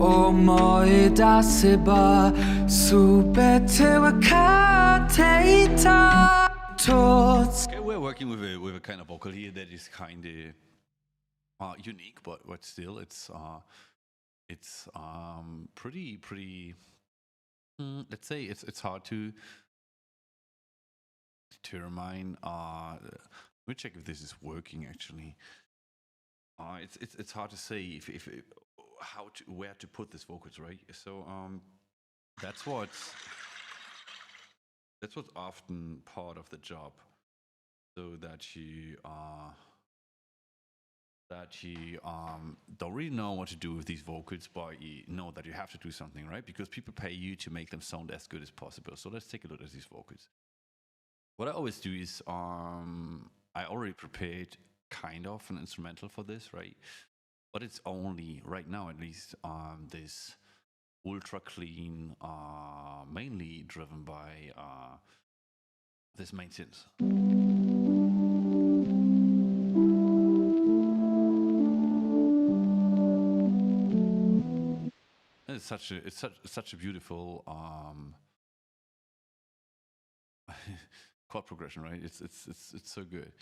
思い出せば全てわかっていた Okay, we're working with a kind of vocal here that is kind of unique, but still it's pretty. Let's say it's hard to determine. Let me check if this is working actually. It's hard to say if where to put this vocals, right? So that's what's often part of the job, so that you don't really know what to do with these vocals, but you know that you have to do something, right? Because people pay you to make them sound as good as possible. So let's take a look at these vocals. What I always do is I already prepared kind of an instrumental for this, right? But it's only right now, at least, this ultra clean, mainly driven by this main synth. It's such a beautiful chord progression, right? It's so good.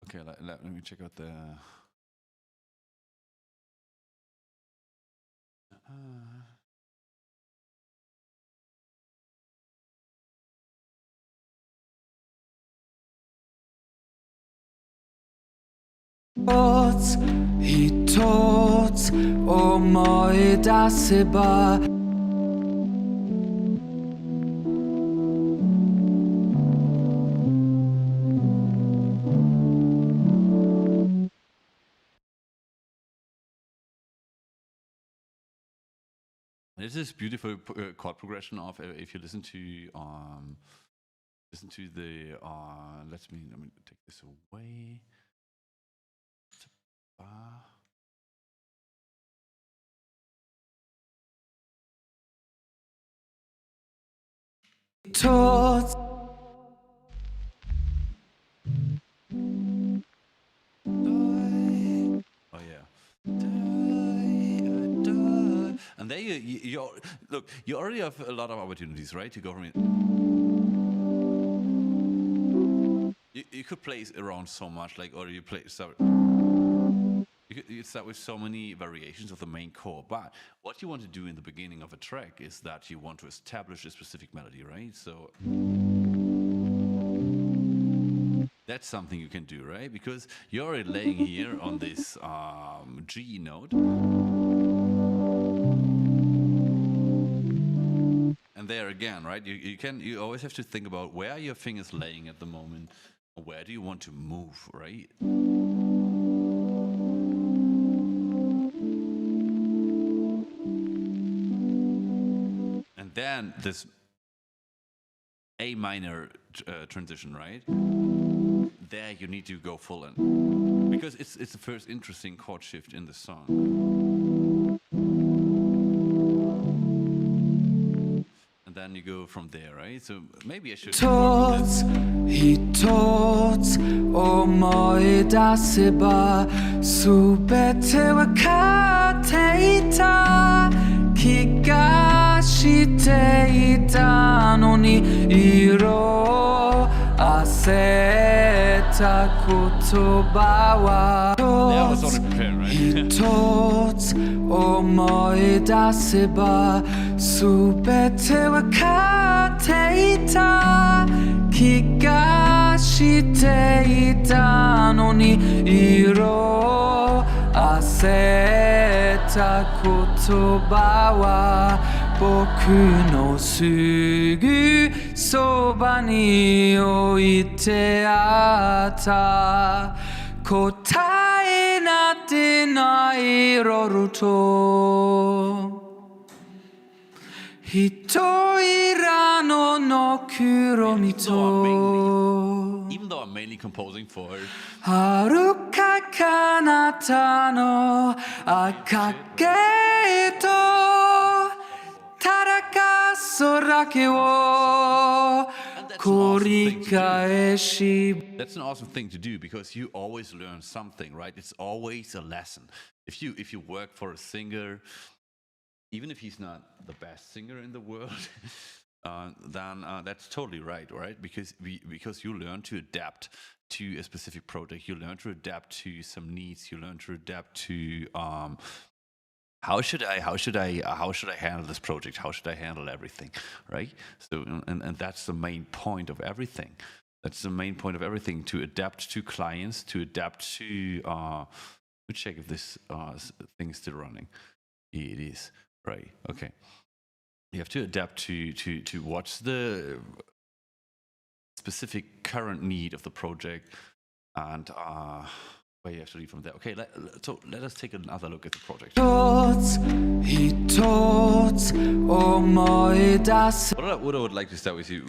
Okay, let me check out the. Hittot 思い出せば This is beautiful chord progression of if you listen to the let me take this away. Oh yeah. And there you look, you already have a lot of opportunities, right? To go from it. You could play around so much, like, or you start with so many variations of the main chord. But what you want to do in the beginning of a track is that you want to establish a specific melody, right? So that's something you can do, right? Because you're already laying here on this G note. And there again, right? You always have to think about where are your fingers laying at the moment. Where do you want to move, right? And then this A minor transition, right? There you need to go full in, because it's the first interesting chord shift in the song. And then you go from there, right? So maybe I should work with this. 思い出せば全てわかっていた気がしていたのに色あせた言葉は一つ思い出せば全てわかっていた気がしていたのに色あせた言葉は僕のすぐそばに置いてあった答えなってない夜と一人の黒みと Even though I'm mainly composing for 遥か彼方の赤毛とただかそだけを That's an awesome thing to do because you always learn something, right? It's always a lesson. If you work for a singer, even if he's not the best singer in the world, then that's totally right? Because you learn to adapt to a specific project, you learn to adapt to some needs, you learn to adapt to how should I handle this project? How should I handle everything, right? So and that's the main point of everything. That's the main point of everything, to adapt to clients, to adapt to. Let me check if this thing is still running. Yeah, it is. Right. Okay. You have to adapt to what's the specific current need of the project, and where you have to lead from there. Okay. So let us take another look at the project. What I would like to start with you,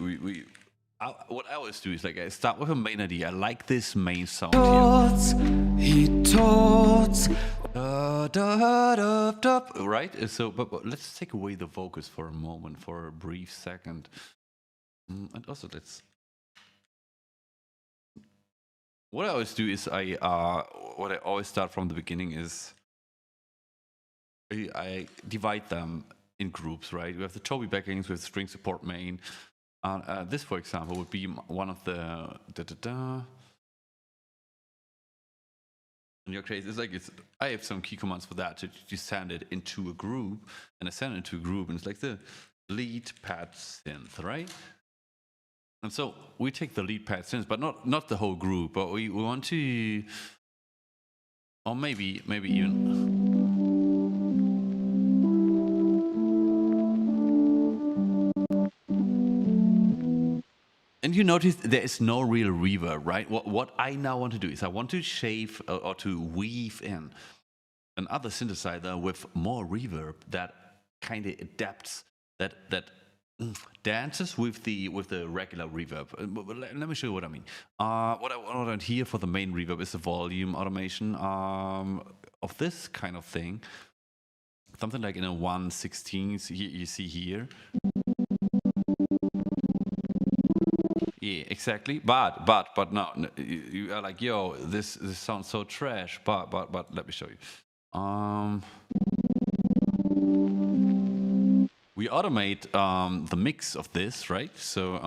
what I always do is I start with a main idea. I like this main sound here. Right? So, but let's take away the vocals for a moment, for a brief second. And also what I always do is what I always start from the beginning is I divide them in groups, right? We have the Toby backings with string support main. This, for example, would be one of the in your case, I have some key commands for that to send it into a group, and I send it into a group, and it's like the lead pad synth, right? And so we take the lead pad synth, but not the whole group, but we want to, or maybe even. And you notice there is no real reverb, right? What I now want to do is I want to shave or to weave in another synthesizer with more reverb that kind of adapts, that dances with the regular reverb. Let me show you what I mean. What I want here for the main reverb is the volume automation of this kind of thing. Something like in a 1/16 you see here. Yeah, exactly. But no, you are like, yo, this sounds so trash. But let me show you. We automate the mix of this, right? So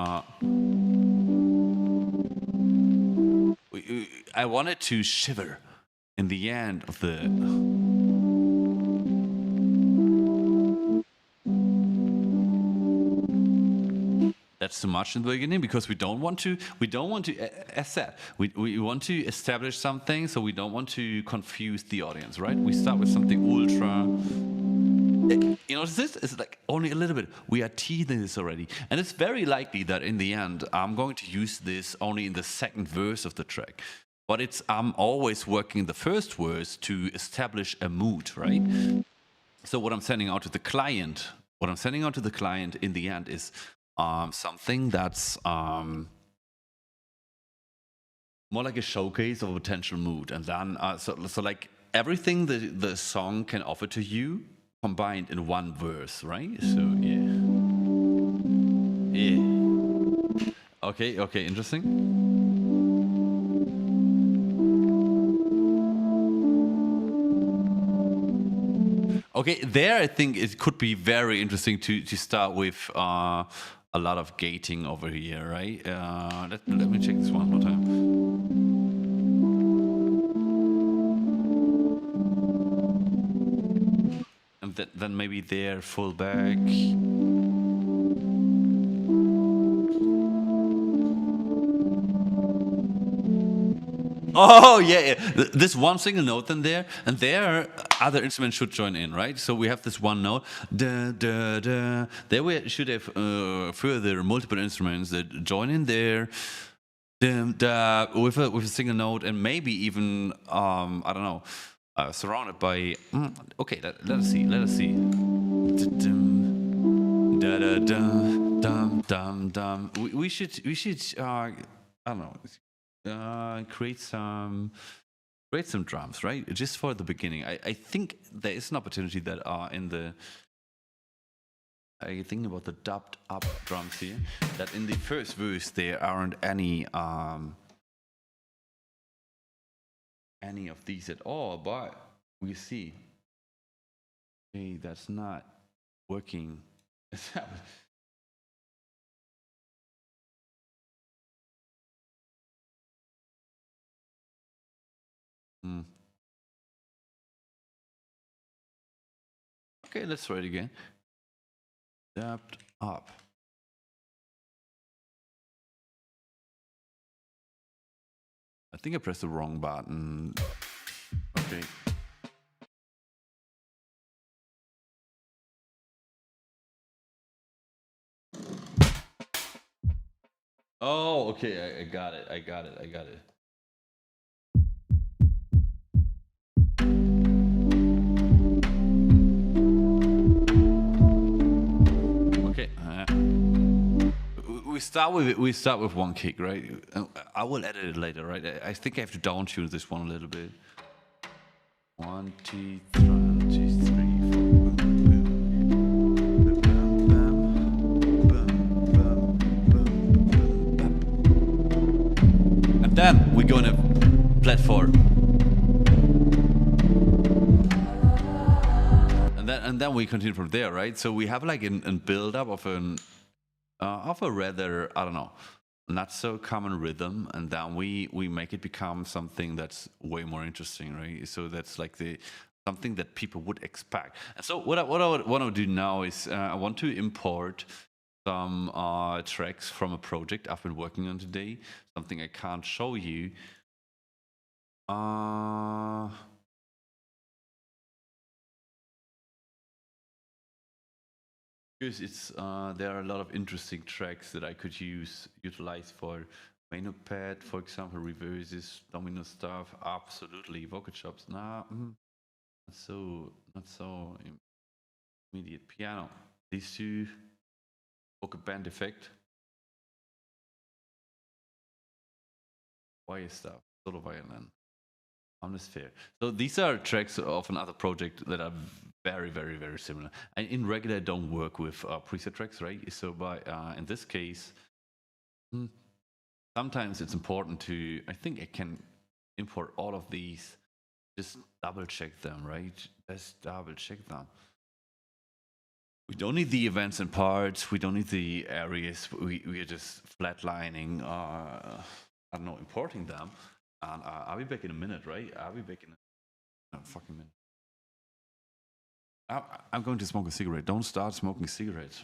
I wanted to shiver in the end of the. That's too much in the beginning because we don't want to, as said, we want to establish something, so we don't want to confuse the audience, right? We start with something ultra. You know, this is like only a little bit. We are teasing this already. And it's very likely that in the end, I'm going to use this only in the second verse of the track. But I'm always working the first verse to establish a mood, right? So what I'm sending out to the client, in the end is something that's more like a showcase of a potential mood, and then so like everything the song can offer to you combined in one verse, right? So yeah. Okay, interesting. Okay, there I think it could be very interesting to start with a lot of gating over here, right? Let me check this one more time. And then maybe there, full back. Oh yeah. This one single note in there, and there other instruments should join in, right? So we have this one note, da da da. There we should have further multiple instruments that join in there, with a single note, and maybe even I don't know, surrounded by. Okay, let us see. Da da da dum dum dum. We should I don't know. Create some drums, right? Just for the beginning. I think there is an opportunity that in the I think about the dubbed up drums here, that in the first verse there aren't any of these at all, but we see, hey, that's not working. Hmm. Okay, let's try it again. Dubbed up. I think I pressed the wrong button. Okay. Oh, okay, I got it. Okay. We start with one kick, right? I will edit it later, right? I think I have to down tune this one a little bit. 1, 2, 3, 4. And then we're gonna flat 4. And then we continue from there, right? So we have like a build up of a rather, I don't know, not so common rhythm, and then we make it become something that's way more interesting, right? So that's like something that people would expect. And so what I want to do now is I want to import some tracks from a project I've been working on today, something I can't show you. Because it's there are a lot of interesting tracks that I could utilize for main pad, for example, reverses, domino stuff, absolutely vocal chops. Nah, not so immediate. Piano, these two, vocal band effect, wire stuff, solo violin, Omnisphere. So these are tracks of another project that are very, very, very similar. And in regular, I don't work with preset tracks, right? So by in this case, sometimes it's important to, I think I can import all of these, just double check them, right? Just double check them. We don't need the events and parts. We don't need the areas. We are just flatlining, I don't know, importing them. And I'll be back in a minute, right? I'll be back in a fucking minute. I'm going to smoke a cigarette. Don't start smoking cigarettes.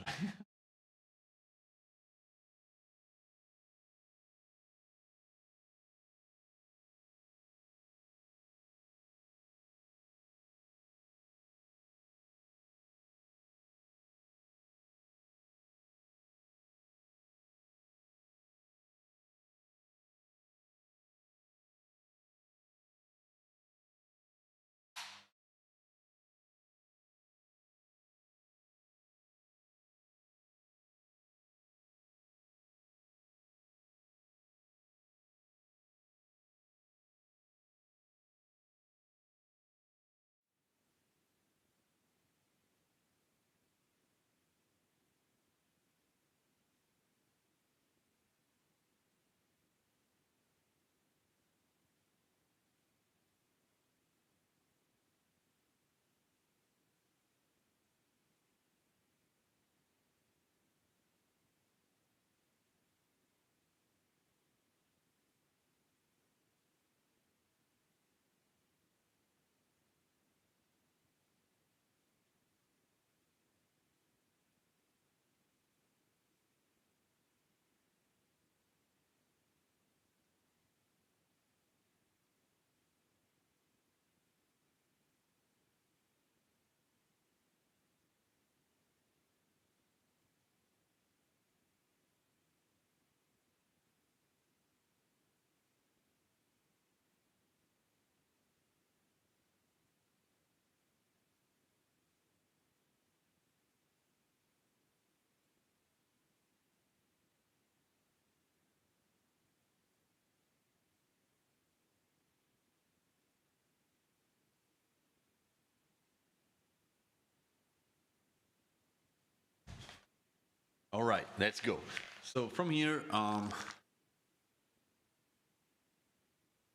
All right, let's go. So from here,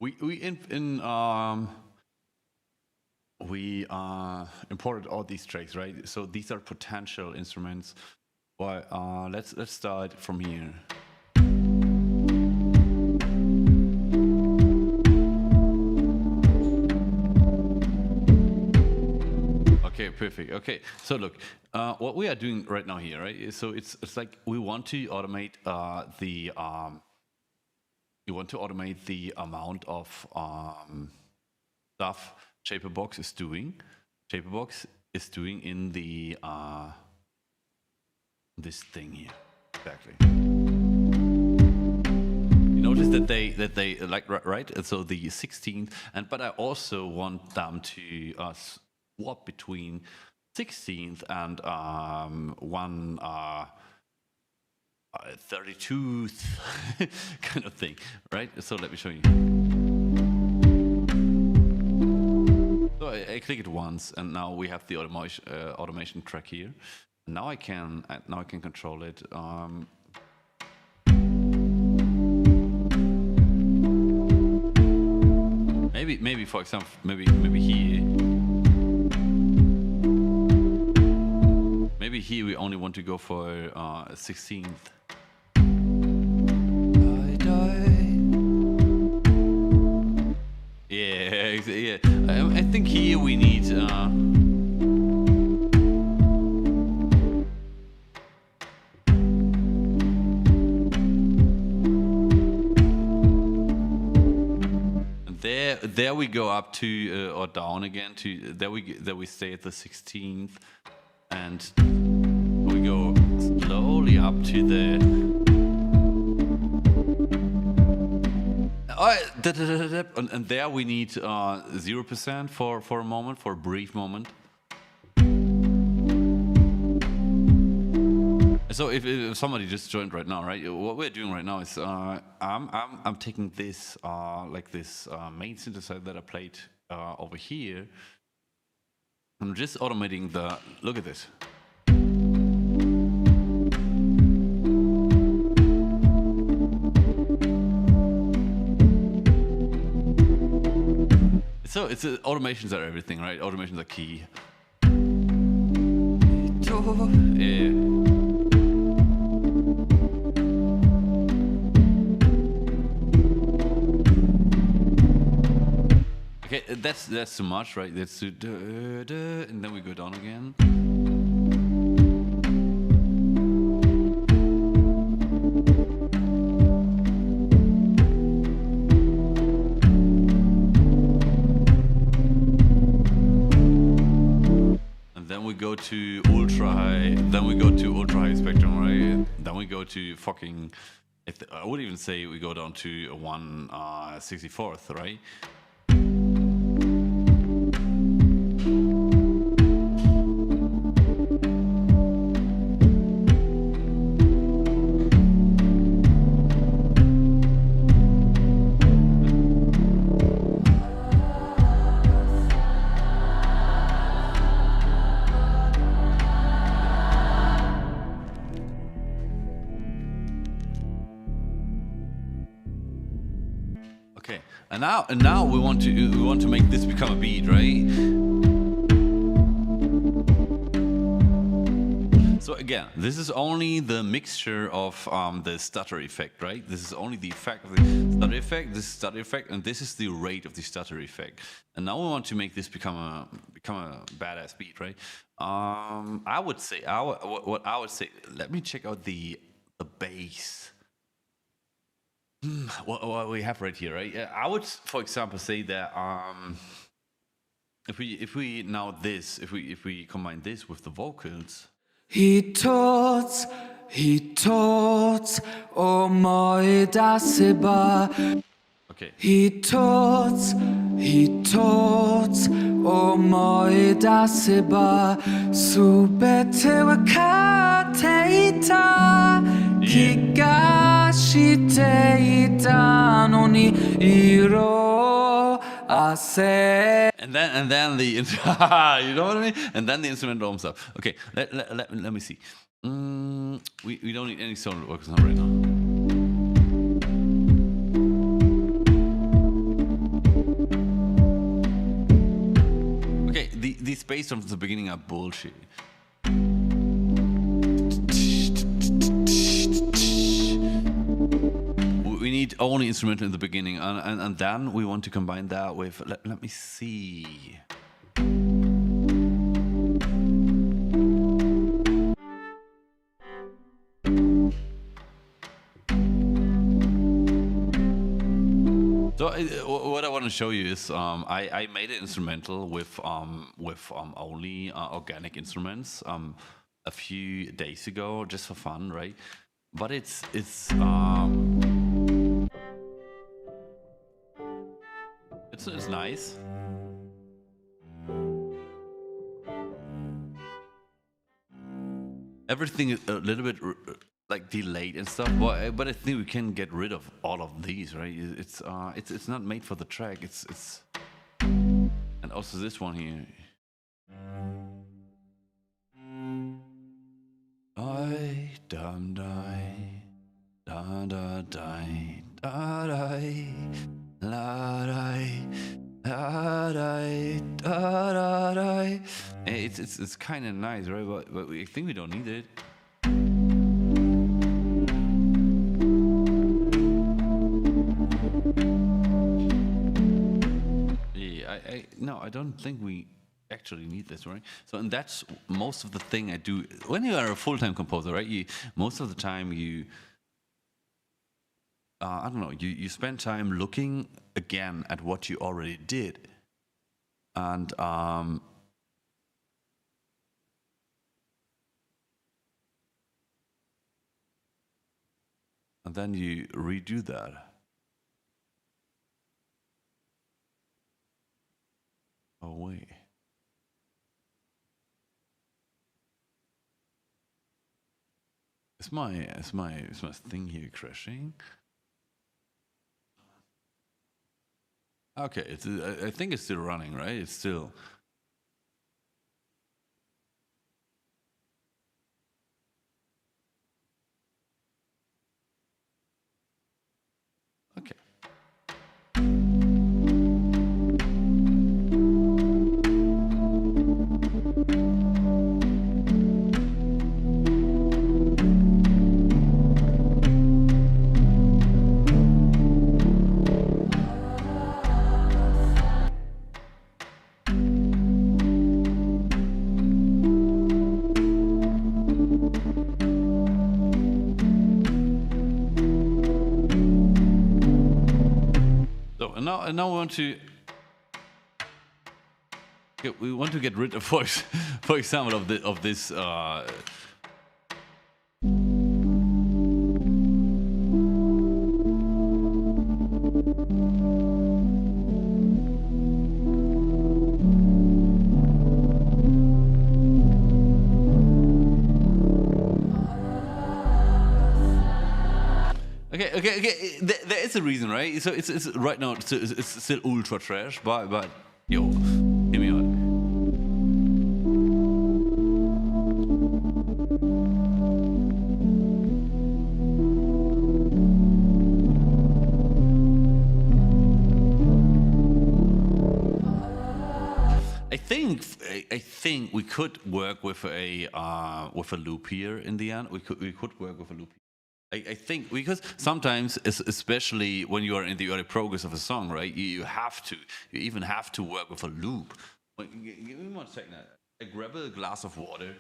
we imported all these tracks, right? So these are potential instruments. But let's start from here. Okay, perfect. Okay, so look, what we are doing right now here, right? So it's like we want to automate the amount of stuff Shaperbox is doing. Shaperbox is doing in the this thing here, exactly. You notice that they like right? And so the 16th, but I also want them to swap between 16th and 32th kind of thing, right? So let me show you. So I click it once, and now we have the automation track here. Now I can control it. Maybe for example, maybe here. Maybe here we only want to go for 16th. Yeah. I think here we need. There we go up to or down again to there we stay at the 16th, and we go slowly up to the and there we need 0% for a moment, for a brief moment. So if somebody just joined right now, right? What we're doing right now is I'm taking this like this main synthesizer that I played over here. I'm just automating the. Look at this. So it's automations are everything, right? Automations are key. Yeah. Okay, that's too much, right? That's too, and then we go down again. And then we go to ultra high. Then we go to ultra high spectrum, right? Then we go to fucking. I would even say we go down to 1/64th, right? Okay, and now we want to make this become a beat, right? So again, this is only the mixture of the stutter effect, right? This is only the effect of the stutter effect, this stutter effect, and this is the rate of the stutter effect. And now we want to make this become a badass beat, right? I would say what I would say. Let me check out the bass. What we have right here, right? I would, for example, say that if we combine this with the vocals. He taught, oh my dasiba. Okay. He taught, oh my dasiba. Subete wakateita, kigashiteita noni iro ase. And then the you know what I mean? And then the instrument warms up. Okay, let me see. We don't need any solo workers right now. Okay, these bass drums at the beginning are bullshit. We need only instrumental in the beginning, and then we want to combine that with. Let me see. So what I want to show you is I made an instrumental with only organic instruments a few days ago, just for fun, right? But it's nice. Everything is a little bit like delayed and stuff, but I think we can get rid of all of these, right? It's not made for the track. It's and also this one here. I dum die da da die da die la die da die da da die. It's kind of nice, right? But I think we don't need it. Yeah, no, I don't think we actually need this, right? So, and that's most of the thing I do when you are a full-time composer, right? Most of the time I don't know, you spend time looking again at what you already did, and then you redo that. Oh wait. Is my thing here crashing? Okay, I think it's still running, right? It's still. Okay. And now we want to get rid of, for example, of this. Okay. There is a reason, right? So it's right now it's still ultra trash, but yo, hear me out. I think we could work with a loop here in the end. We could work with a loop. I think because sometimes, especially when you are in the early progress of a song, right? You even have to work with a loop. Give me 1 second. I grab a glass of water.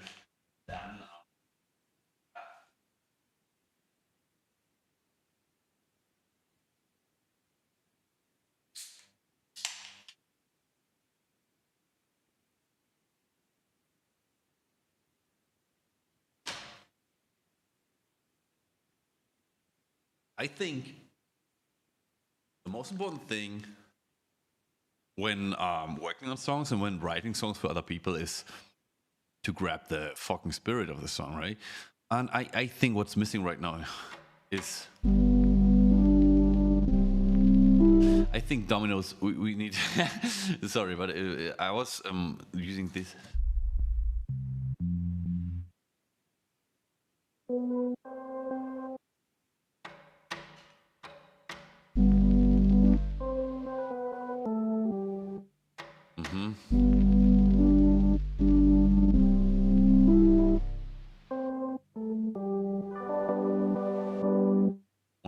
Then. I think the most important thing when working on songs and when writing songs for other people is to grab the fucking spirit of the song, right? And I think what's missing right now is, I think Domino's, we need, sorry, but I was using this.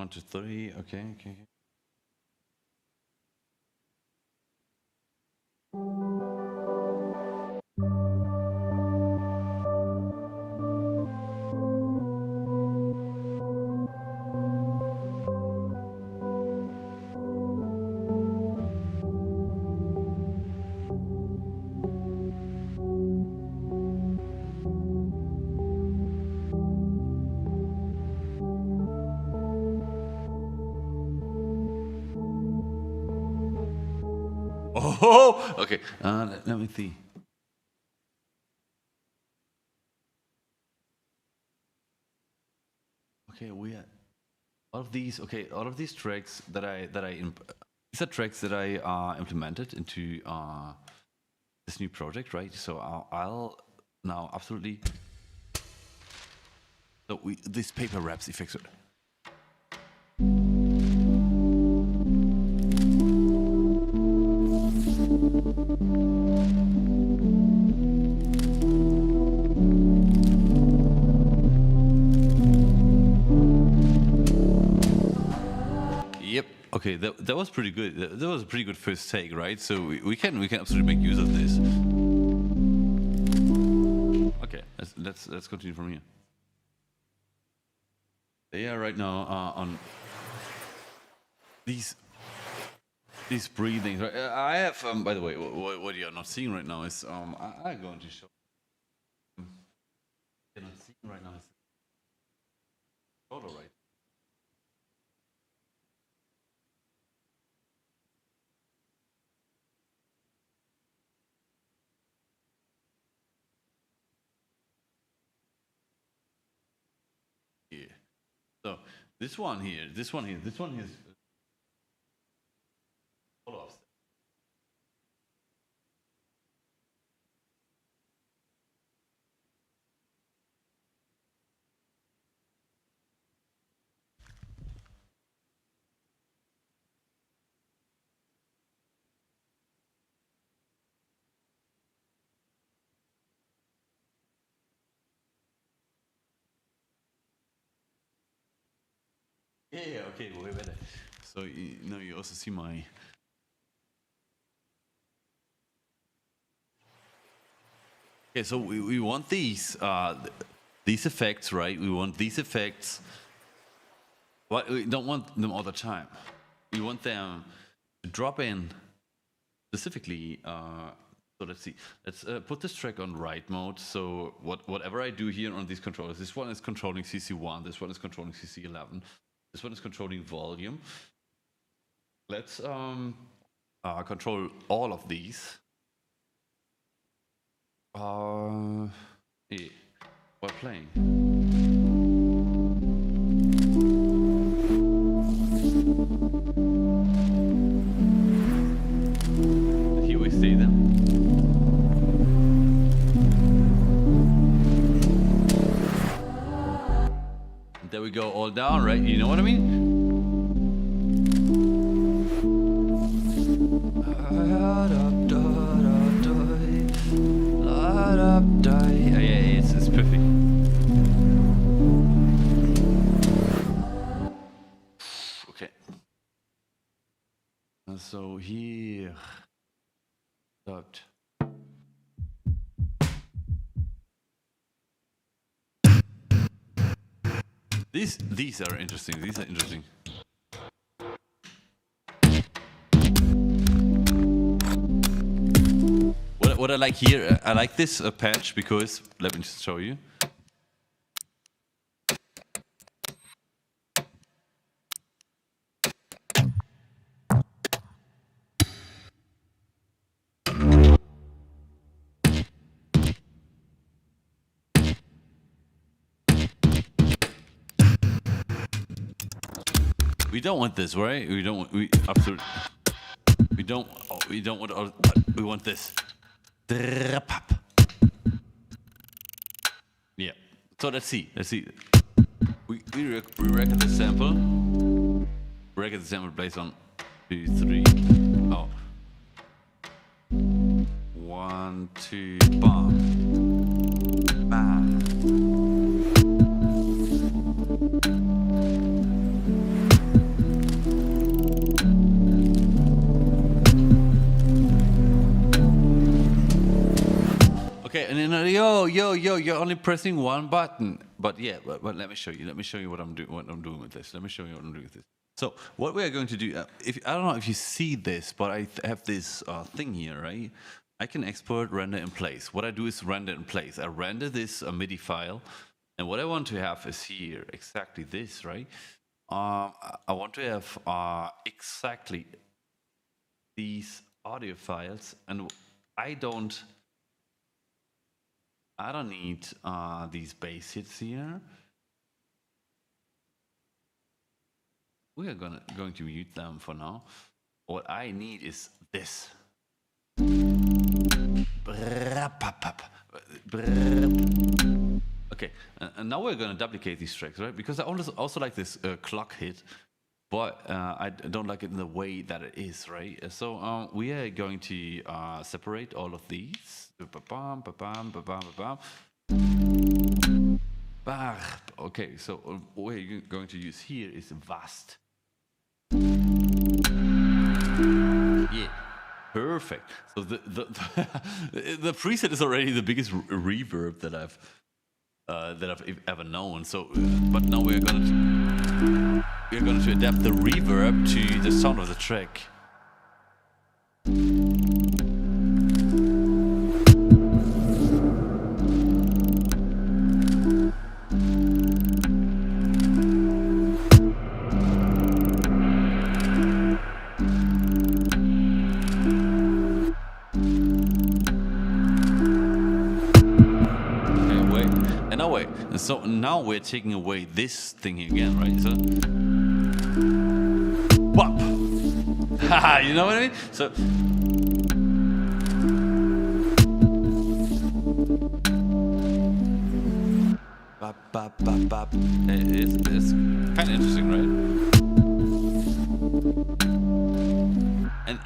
1 to 3. Okay. Oh, okay. Let me see. Okay, all of these tracks that these are tracks that I implemented into this new project, right? So I'll now absolutely. So this paper wraps effects. Yep. Okay, that was pretty good. That was a pretty good first take, right? So we can absolutely make use of this. Okay, let's continue from here. They are right now on these breathings. Right? I have, by the way, what you are not seeing right now is I'm going to show. You're not seeing right now is photo, right? Yeah. So this one here is follow up. Yeah, okay, way better. So you also see my. Okay, so we want these effects, right? We want these effects. But we don't want them all the time. We want them to drop in specifically. So let's see. Let's put this track on write mode. So whatever I do here on these controllers, this one is controlling CC1, this one is controlling CC11, this one is controlling volume. Let's control all of these. Yeah, while playing. Here we see them. There we go, all down, right? You know what I mean? Yeah, it's perfect. Okay. And so here, stopped. These are interesting. These are interesting. What I like here, I like this patch because, let me just show you. We don't want this, right? We don't want all, we want this. Yeah. So let's see. We record the sample. Record the sample based on 2, 3. Oh. 1, 2, bam. Bam. you're only pressing one button. But yeah, but let me show you. Let me show you what I'm doing with this. Let me show you what I'm doing with this. So what we are going to do, if I don't know if you see this, but I have this thing here, right? I can export render in place. What I do is render in place. I render this MIDI file, and what I want to have is here exactly this, right? I want to have exactly these audio files, and I don't need these bass hits here. We are going to mute them for now. What I need is this. Okay, and now we're going to duplicate these tracks, right? Because I also like this clock hit, but I don't like it in the way that it is, right? So we are going to separate all of these. Okay, so what we're going to use here is vast. Yeah, perfect. So the preset is already the biggest reverb that I've ever known. So, but now we're going to adapt the reverb to the sound of the track. So now we're taking away this thing again, right? So, whop! Haha, you know what I mean? So, bop, bop, bop, bop. It's kind of interesting, right?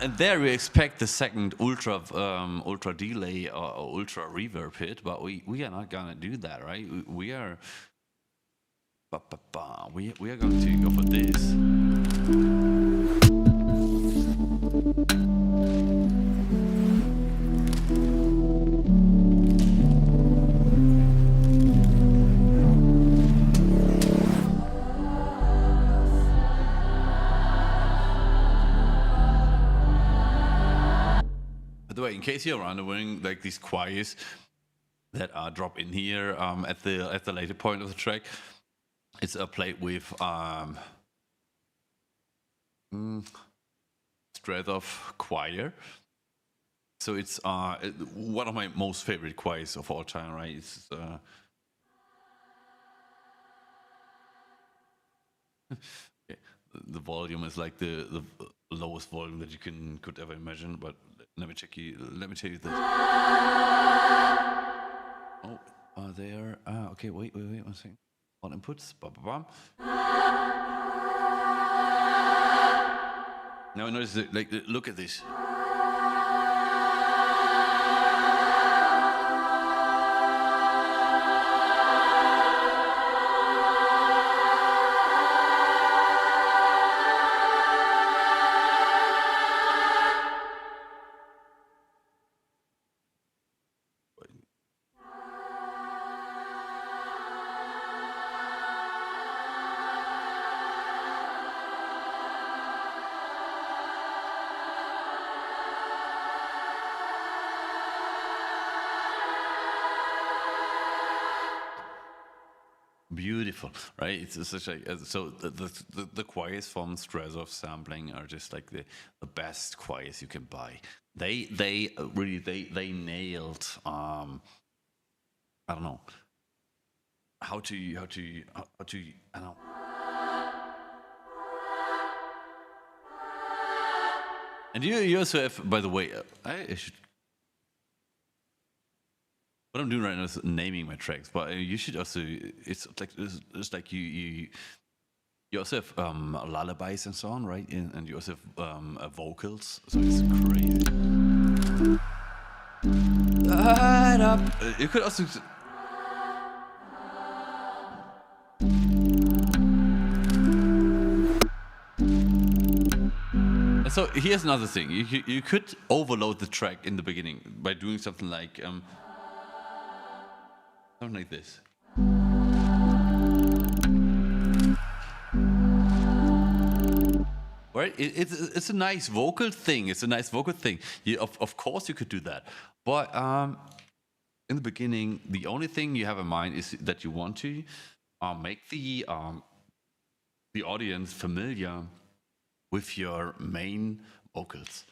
And there we expect the second ultra delay or ultra reverb hit, but we are not gonna do that, right? We are going to go for this. In case you're wondering, like these choirs that are drop in here at the later point of the track, it's played with Stradov choir. So it's one of my most favorite choirs of all time, right? It's okay. The volume is like the lowest volume that you could ever imagine, but let me tell you this. Oh, they are. Okay, wait, 1 second. All inputs. Now notice it, like, look at this. Beautiful, right? It's such a so the choirs from Strazov sampling are just like the best choirs you can buy. They really nailed I don't know how to I don't know. And you also have, by the way, I should. What I'm doing right now is naming my tracks, but you should also. It's like you also have lullabies and so on, right? And you also have vocals, so it's crazy. You could also. So here's another thing: you could overload the track in the beginning by doing something like. Something like this. Right? It's a nice vocal thing. It's a nice vocal thing. Of course you could do that. But in the beginning, the only thing you have in mind is that you want to make the audience familiar with your main vocals.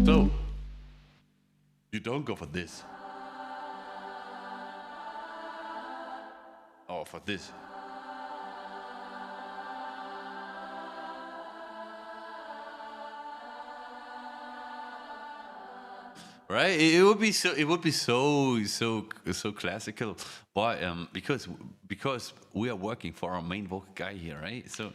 So you don't go for this. Or for this. Right, it would be so classical, but because we are working for our main vocal guy here, right? So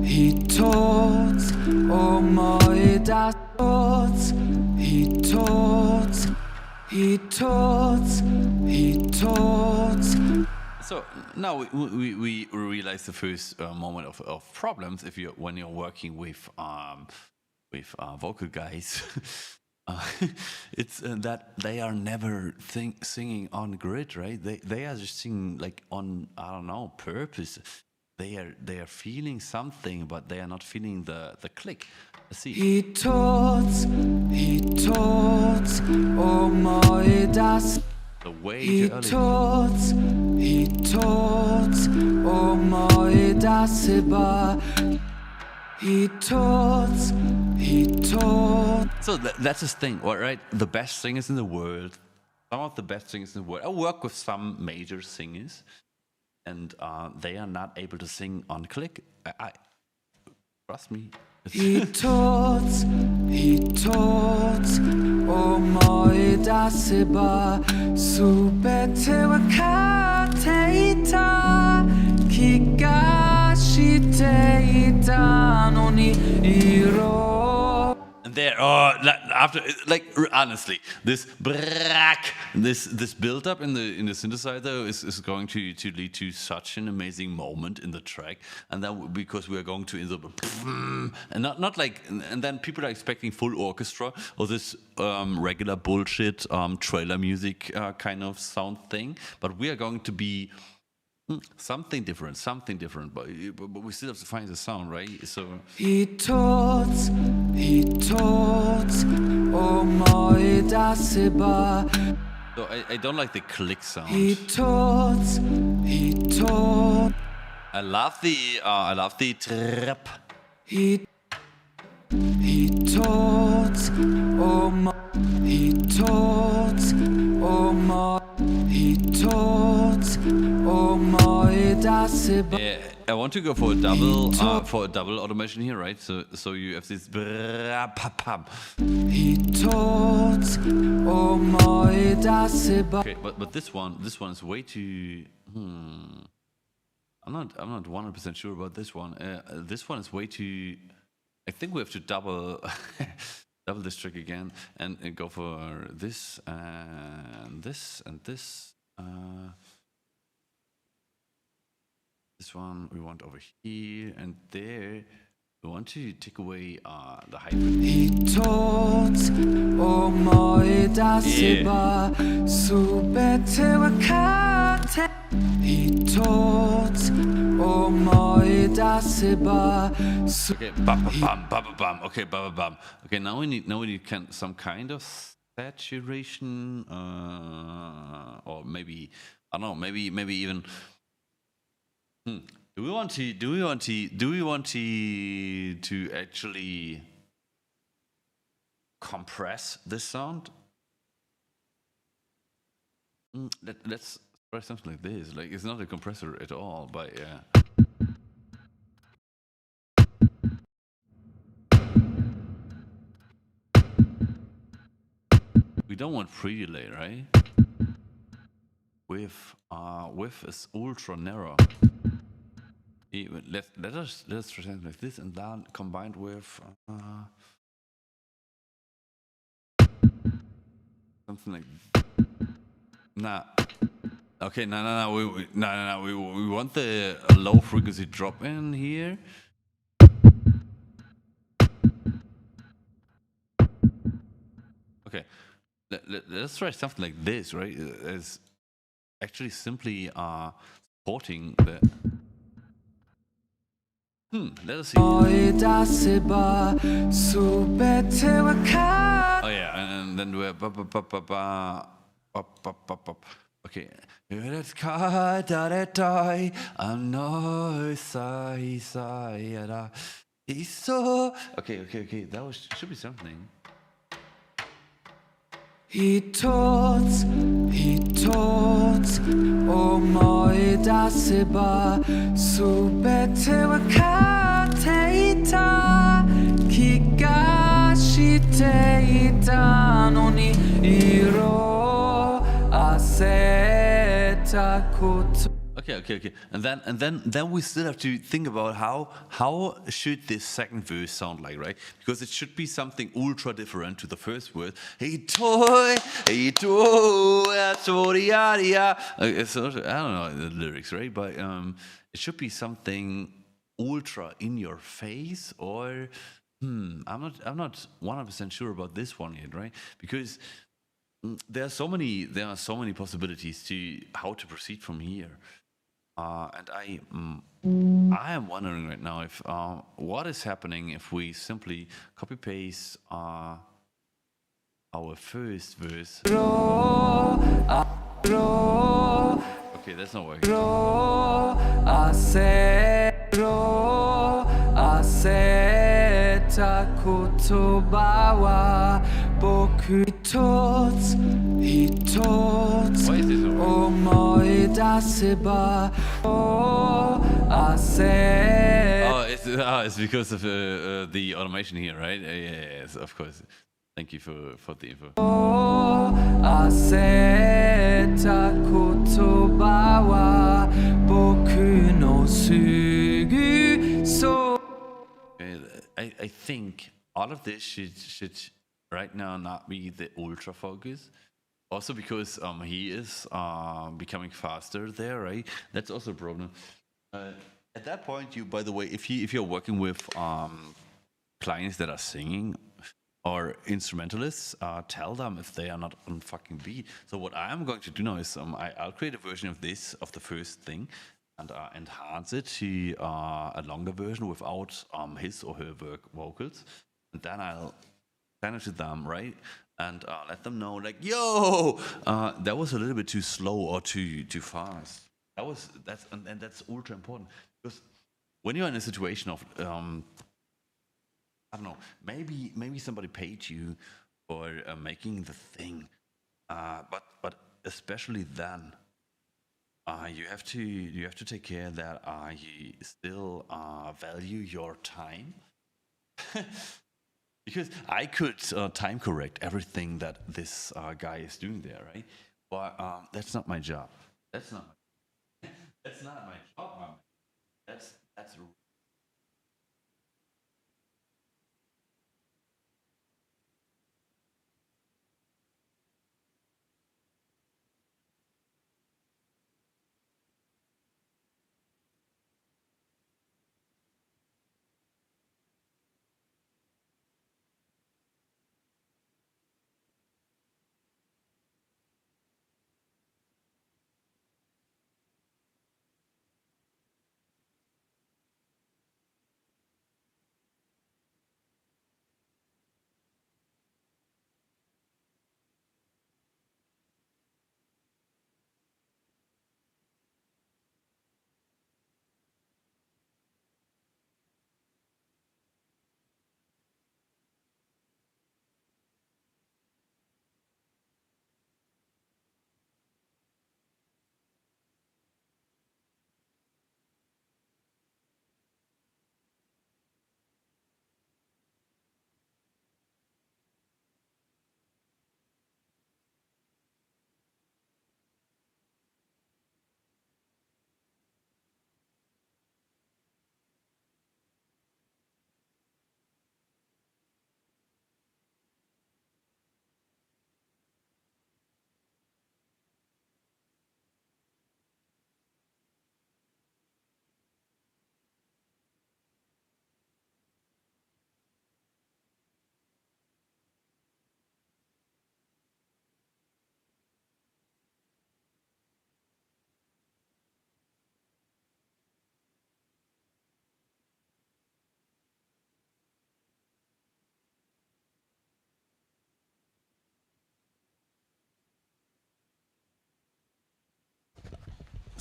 He taught, oh my das taught, he taught, he taught, he taught. so now we realize the first moment of problems when you're working with vocal guys. It's that they are never singing on grid, right? They are just singing like on, I don't know, purpose. They are feeling something, but they are not feeling the click. Let's see. He taught, oh my das. The way He too early. taught, oh my das war. He taught. So that's his thing, right? The best singers in the world, some of the best singers in the world. I work with some major singers, and they are not able to sing on click. I trust me. He taught, oh my das war. Subete wa kateita, kigashite ita no ni iro. And there, after, like, honestly, this build up in the synthesizer is going to lead to such an amazing moment in the track, and that because we are going to and not like, and then people are expecting full orchestra or this regular bullshit trailer music kind of sound thing, but we are going to be something different, but we still have to find the sound, right? So he taught, oh my das war. So I don't like the click sound. He taught. I love the trap. He taught, oh my. He taught, oh my. He taught, oh my das war. Yeah, I want to go for a double automation here, right? So you have this. He taught, oh my das war. Okay, but this one is way too. I'm not 100% sure about this one. This one is way too. I think we have to double this trick again and go for this and this and this. This one we want over here and there. We want to take away the high frequency. He taught, oh my das war. Subete wa kate. He taught, oh my das war. Okay, bam, bam, bam, bam. Okay, bam, bam. Okay, now we need some kind of saturation, or maybe I don't know, maybe even. Do we want to actually compress this sound? Let's try something like this. Like, it's not a compressor at all, but yeah. We don't want pre-delay, right? Width is ultra narrow. Let's try something like this, and then combined with something like. Nah. Okay, no. We want the low frequency drop in here. Okay, let's try something like this, right? It's actually simply supporting the. Let us see. Oh yeah, and then we're okay. Let's cut that die. I'm no sai. He's so okay. That should be something. He taught, omoidaseba, subete wakate ita, kigashite ita, noni iro aseta koto. Okay. And then we still have to think about how should this second verse sound like, right? Because it should be something ultra different to the first word. Hey toy, so I don't know the lyrics, right? But it should be something ultra in your face, or I'm not 100% sure about this one yet, right? Because there are so many possibilities to how to proceed from here. And I am wondering right now if what is happening if we simply copy paste our first verse. Okay, that's not working. He taught, why is this it's because of the automation here, right? Yes, of course. Thank you for the info. I think all of this should right now not be the ultra focus. Also because he is becoming faster there, right? That's also a problem. At that point, by the way, if you're working with clients that are singing or instrumentalists, tell them if they are not on fucking beat. So what I am going to do now is I'll create a version of the first thing, and enhance it to a longer version without his or her vocals, and then I'll send it to them, right? And let them know, like, yo, that was a little bit too slow or too fast. That's ultra important, because when you're in a situation of I don't know, maybe somebody paid you for making the thing, but especially then, you have to take care that you still value your time. Because I could time correct everything that this guy is doing there, right? But that's not my job. That's not my job, man. That's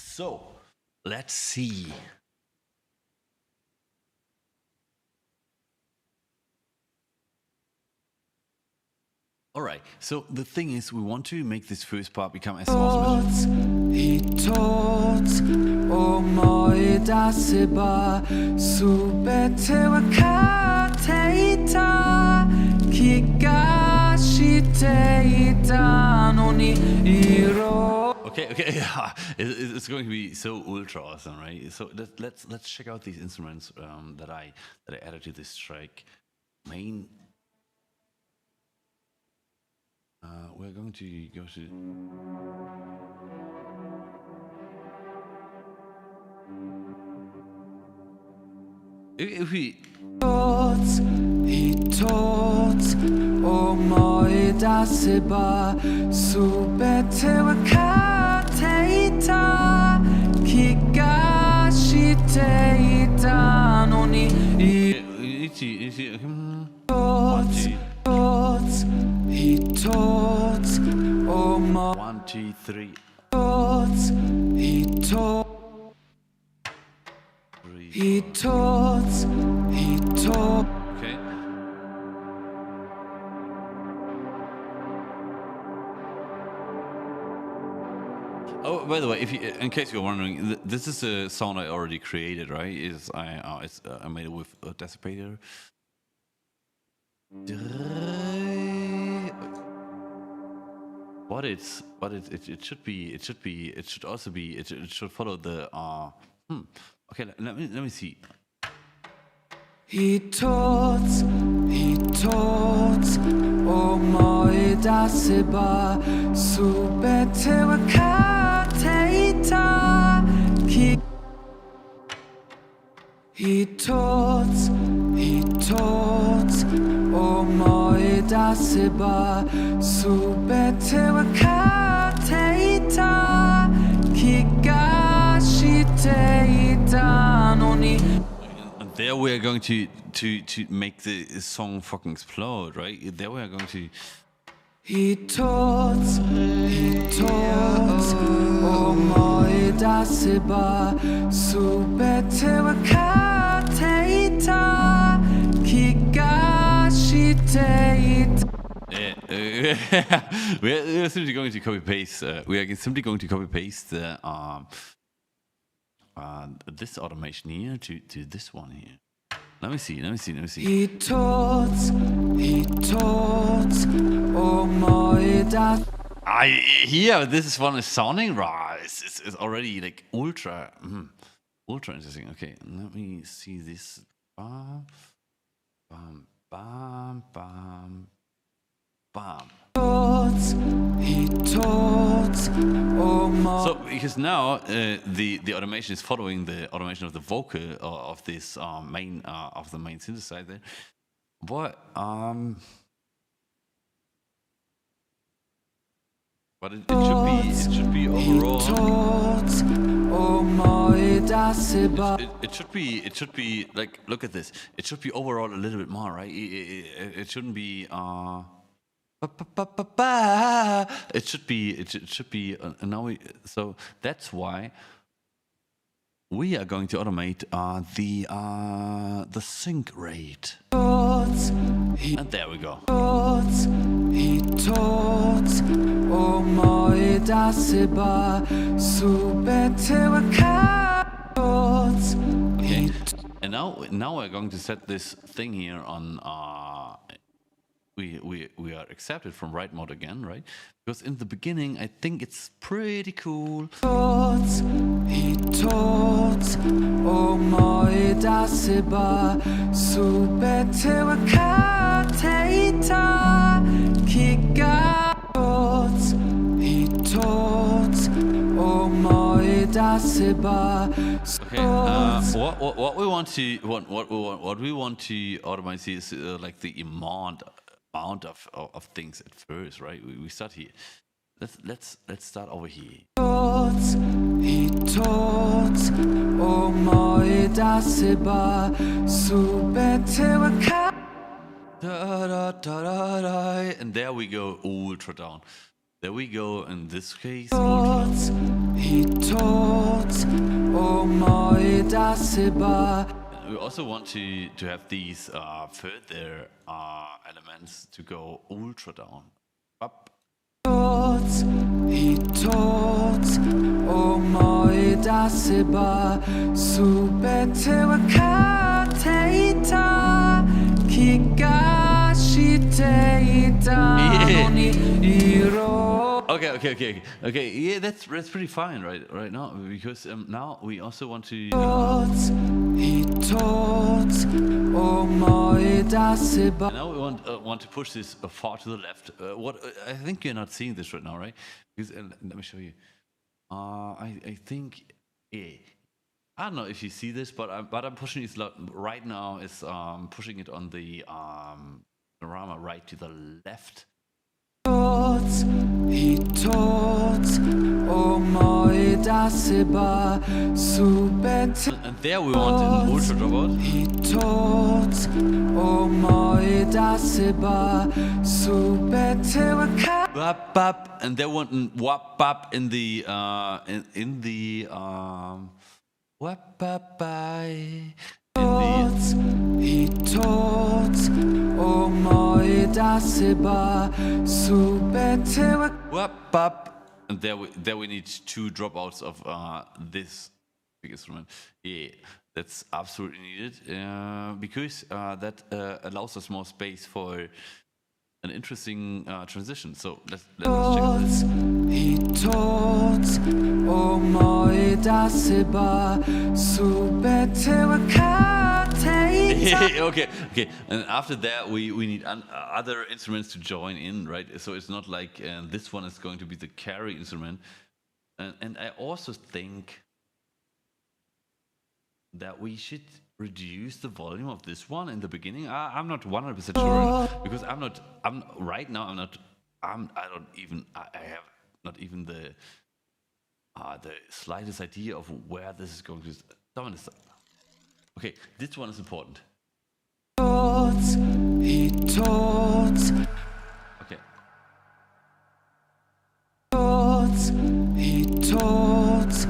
So let's see. All right, so the thing is, we want to make this first part become as small as Okay, yeah, it's going to be so ultra awesome, right? So let's check out these instruments that I added to this track. Main. We're going to go to. If we. One, two, three. Okay. Oh, by the way, if you, in case you're wondering, this is a sound I already created, right? I made it with a decipator. But it should also be, it should follow the Okay, let me see. And there we are going to make the song fucking explode, right? There we are going to. We are simply going to copy paste. We are simply going to copy paste this automation here to this one here. Let me see. Here, this one is sounding raw. It's already like ultra interesting. Okay, let me see this. Bam, bam, bam, bam. So because now the automation is following the automation of the vocal of this main of the main synthesizer, but it should be overall. It should be like, look at this. It should be overall a little bit more, right? It shouldn't be. It should be now. So that's why we are going to automate the sync rate. And there we go. Okay. And now we're going to set this thing here on. We are accepted from write mode again, right? Because in the beginning, I think it's pretty cool. Okay. What we want to automate is like the amount of things at first, right? We start here. Let's start over here. And there we go, ultra down. There we go, in this case, ultra down. We also want to have these further elements to go ultra down. Up. I tot og møj der seba subetewakateita kigashiteita noni iro. Okay. Yeah, that's pretty fine right now, because now we also want to. I tot og møj der seba. Now we want to push this far to the left. What I think you're not seeing this right now, right? Because let me show you. I think. Yeah, I don't know if you see this, but I'm pushing it right now. Is pushing it on the panorama right to the left. I tot og møj der seba subetewakateita. And there we want an ultra dropout. I tot og møj der seba subetewakateita. Wap bap, and there want an wap bap in the wap bap bye. I tot og møj der seba subetewakateita. Wap bap. And there we need 2 dropouts of this big instrument. Yeah, that's absolutely needed because that allows us more space for an interesting transition. So let's check this. I tot og møj der seba subetewakateita. Okay. And after that, we need other instruments to join in, right? So it's not like this one is going to be the carry instrument. And I also think that we should reduce the volume of this one in the beginning. I'm not 100% sure because I have not even the slightest idea of where this is going to. Okay, this one is important. I tot Okay. I tot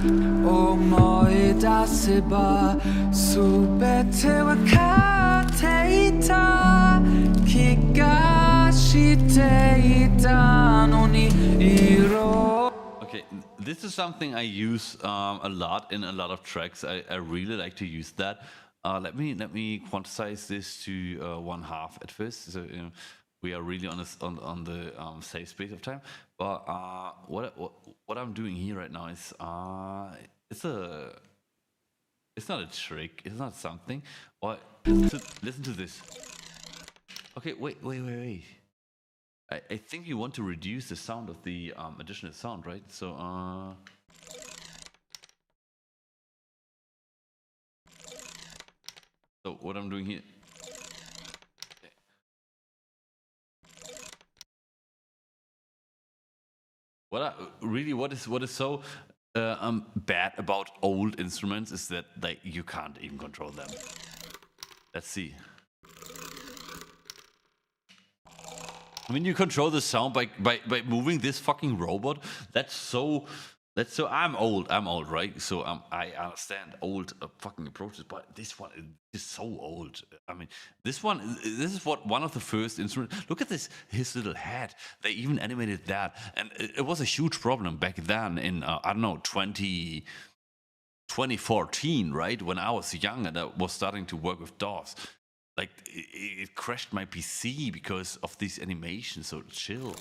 og møj der seba subetewakateita kigashiteita noni iro. Okay, this is something I use a lot in a lot of tracks. I really like to use that. Let me quantize this to 1/2 at first. So we are really on the safe space of time. But what I'm doing here right now is it's not a trick. It's not something. Or listen to this. Okay, wait. I think you want to reduce the sound of the additional sound, right? So so what I'm doing here. What is so bad about old instruments is that you can't even control them. Let's see. I mean, you control the sound by moving this fucking robot. That's so. I'm old, right? So I understand old fucking approaches, but this one is so old. I mean, this is one of the first instruments. Look at his little head. They even animated that, and it was a huge problem back then in I don't know 2014, right? When I was young and I was starting to work with DAWs. Like it crashed my PC because of these animations. So chill.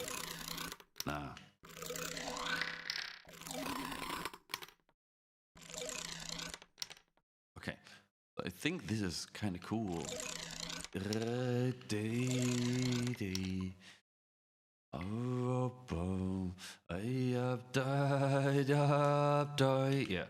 Nah. Okay, so I think this is kind of cool. Yeah.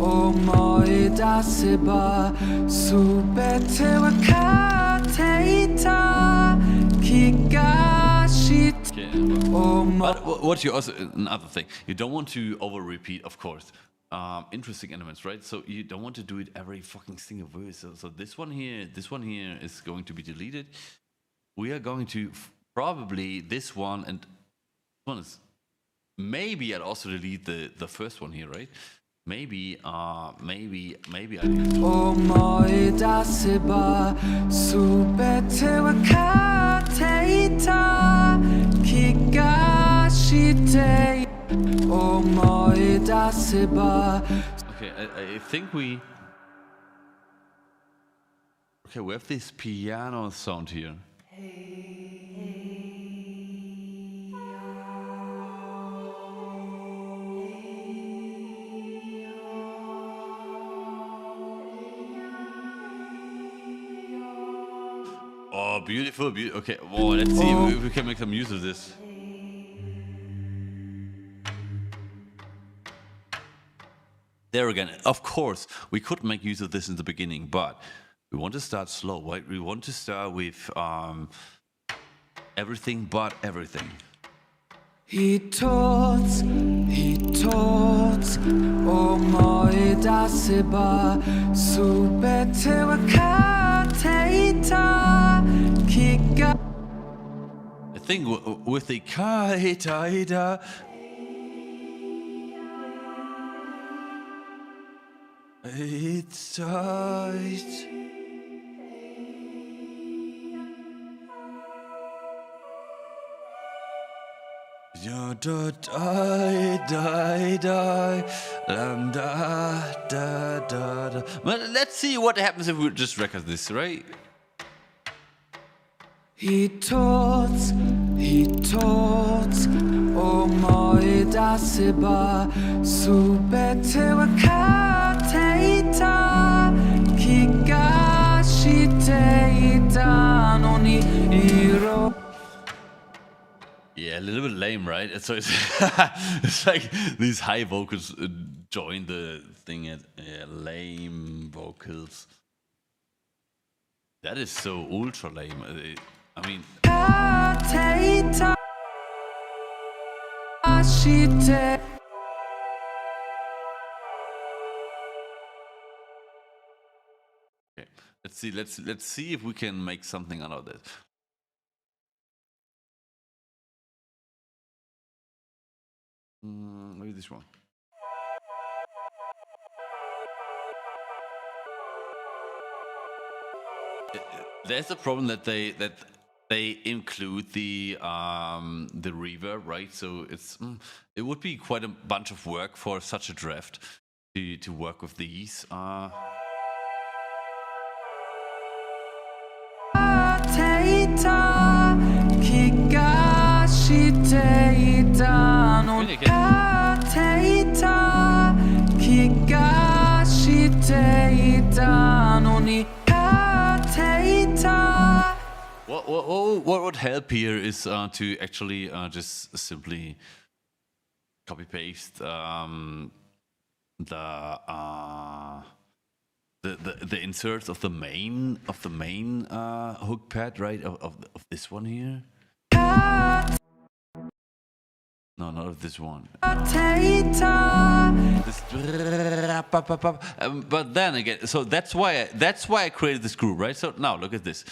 Og møj der seba subetewakateita kigashiteita. But what you also another thing, you don't want to over repeat, of course. Interesting elements, right? So you don't want to do it every fucking single verse. So this one here is going to be deleted. We are going to probably this one and this one is maybe I'll also delete the first one here, right? maybe I need to. Omoi daseba subete wakateita kigashite. Omoi daseba. Okay, I think we. Okay, we have this piano sound here. Oh, beautiful, okay, well, let's see if we can make some use of this. There again, of course, we could make use of this in the beginning, but we want to start slow, right? We want to start with everything but everything. He taught, omoi daseba subete wakateita kiga. I think with the kaitaida, it's tight. Ja, da, da. Well, let's see what happens if we just record this, right? He taught, omoi daseba subete wakateita kigashite noni iro. Yeah, a little bit lame, right? So it's, it's like these high vocals join the thing at lame vocals. That is so ultra lame. I mean. Okay, let's see if we can make something out of this. Maybe this one. There's a problem that they include the reverb, right? So it would be quite a bunch of work for such a draft to work with these. What would help here is to actually just simply copy paste the inserts of the main hook pad, right? Of this one here. No, not of this one. This, but then again, so that's why I created this group, right? So now look at this.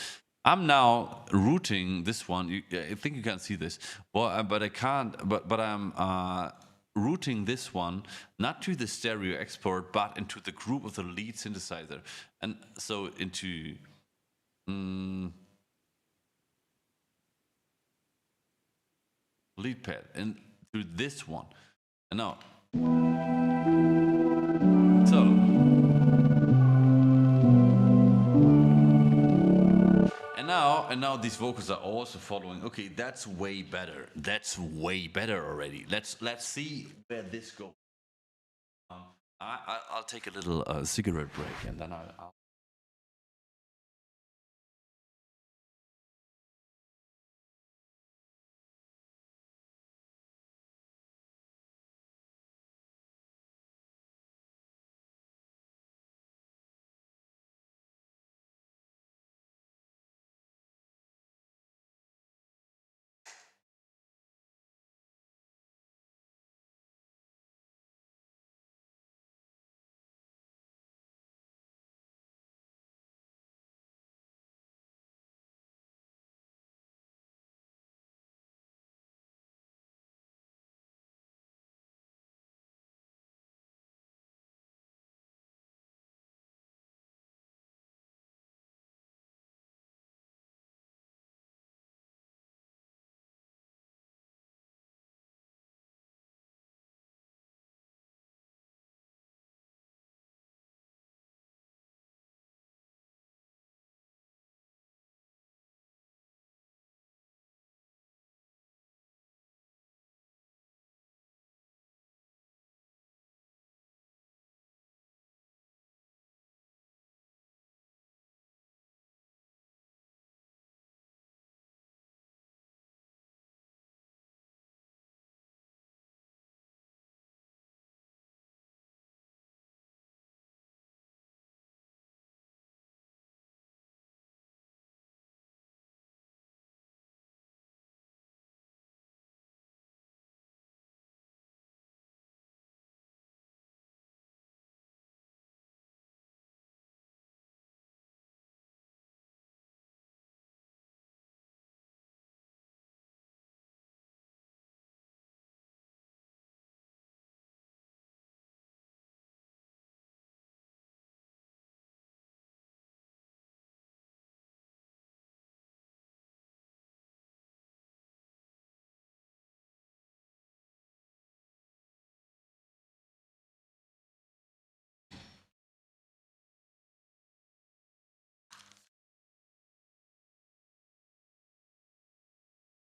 I'm now routing this one. I think you can see this, well, but I can't. But I'm routing this one not to the stereo export, but into the group of the lead synthesizer, and so into. Lead pad and through this one, and now and now these vocals are also following. Okay, that's way better. That's way better already. Let's see where this goes. I'll take a little cigarette break, and then I'll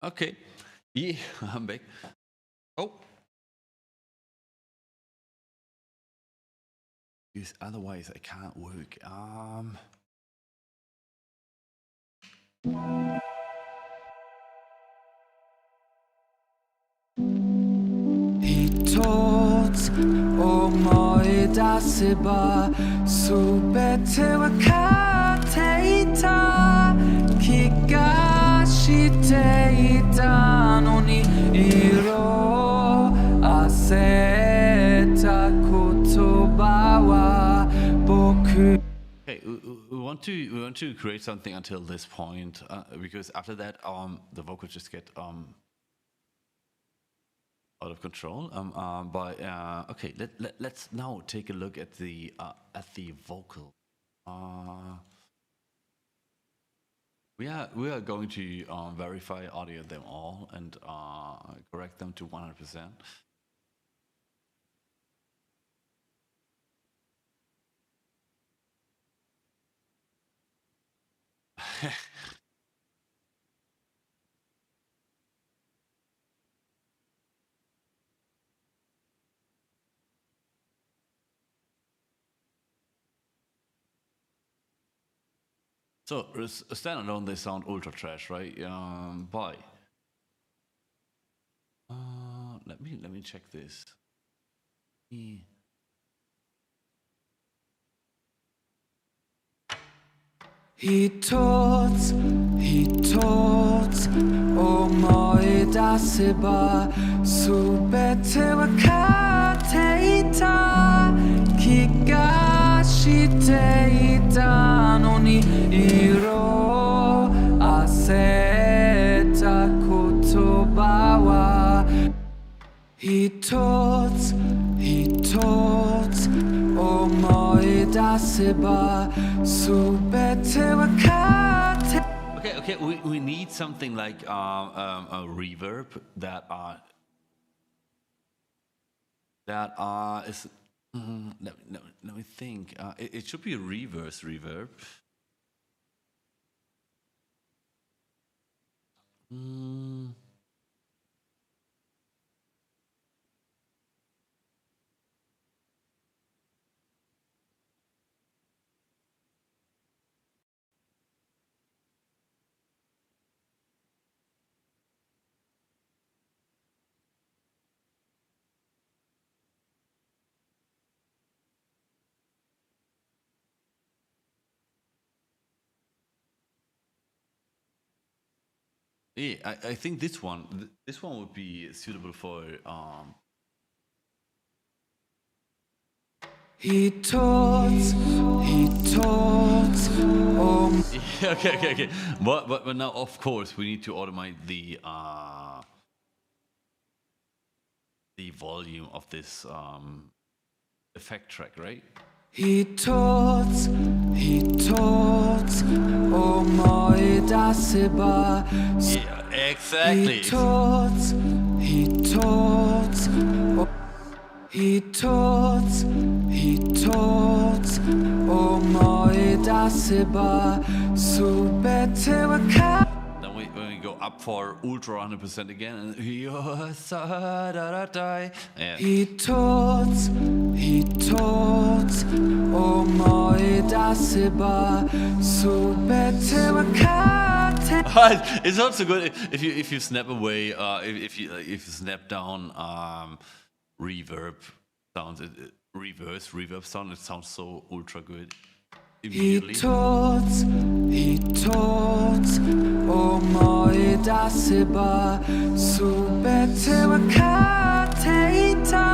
Okay. Yeah, I'm back. Oh. Because otherwise I can't work. Hitåt og moida seba subete wa kateita kikashite itanoni iro aseta kotobawa boku. Okay, we want to create something until this point because after that the vocals just get out of control. But okay, let's now take a look at the vocal. We are going to verify audio them all and correct them to 100%. So standalone, they sound ultra trash, right? But let me check this. Hitåt og moida seba subete wa kateita kikashite itanoni iro aseta kotobawa. Hitåt og moida seba subete wa kate. Okay, we need something like a reverb that is. Let me think. It should be a reverse reverb. Yeah, I think this one would be suitable for Hitåt okay. But now of course we need to automate the volume of this effect track, right? Hitåt og moida seba. Yeah, exactly. Hitåt og moida seba subete wa ka. Then when we go up for ultra 100% again, and yeah. Hitåt og moida seba subete wa kate. It's also good if you snap away if you snap down reverb sounds, reverb sound. It sounds so ultra good immediately. Hitåt og moida seba subete wa kateita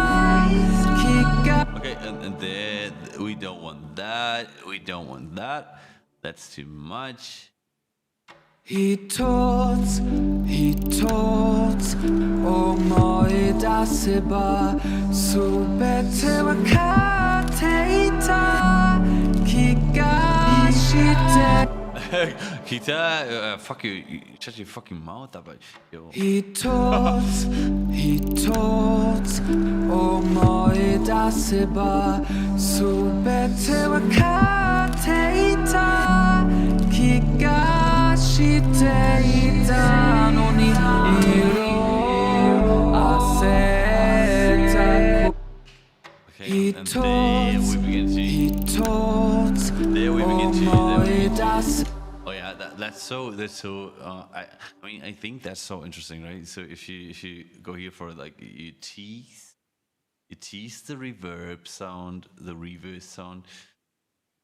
kika. Okay, and then we don't want that. We don't want that. That's too much. Hitåt og moida seba subete wa kateita kikashite. Kita, fuck you shut your fucking mouth up. Hitåt og moida seba subete wa kateita kikashite. していたのに色あせた Okay, and there we begin to. There we begin to. Oh yeah, that's so. I mean, I think that's so interesting, right? So if you go here for like you tease the reverb sound, the reverse sound,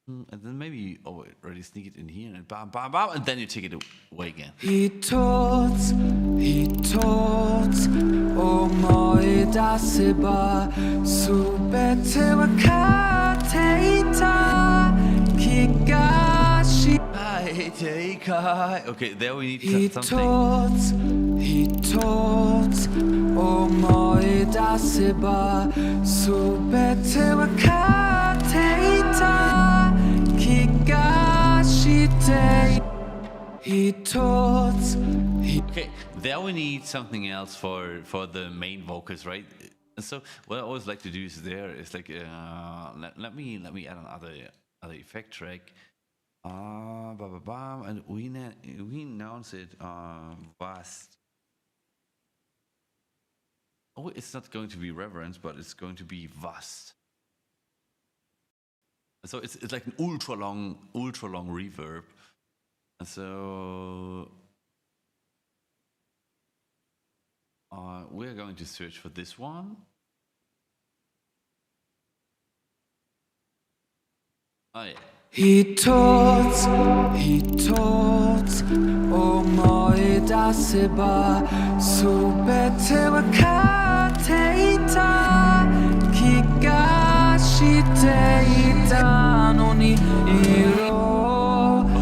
and then maybe you already sneak it in here and bam, bam, bam, and then you take it away again. 思い出せば全てわかっていた気がし Okay, there we need something. 一つ思い出せば全てわかっていた気がして一つ Okay, there we need something else for the main vocals, right? So what I always like to do is like let me add another effect track. And we announce it vast. Oh, it's not going to be reverence, but it's going to be vast. So it's like an ultra long reverb. And so we're going to search for this one. Oh yeah. 一つ思い出せば全てわかっていた気がしていたのに色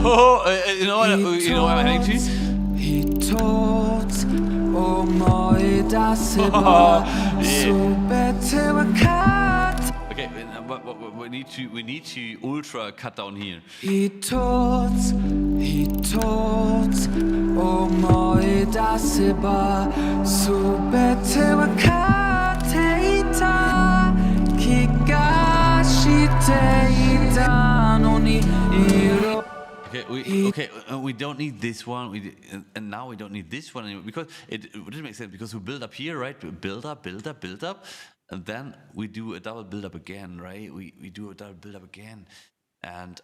Oh, you know what I'm heading to? 一つ思い出せば全てわかって Okay, but we need to ultra cut down here. 一つ思い出せば全てわかっていた気がしていたのに色 Okay, we don't need this one, and now we don't need this one anymore because it doesn't make sense because we build up here, right? We build up, and then we do a double build up again, right? We do a double build up again, and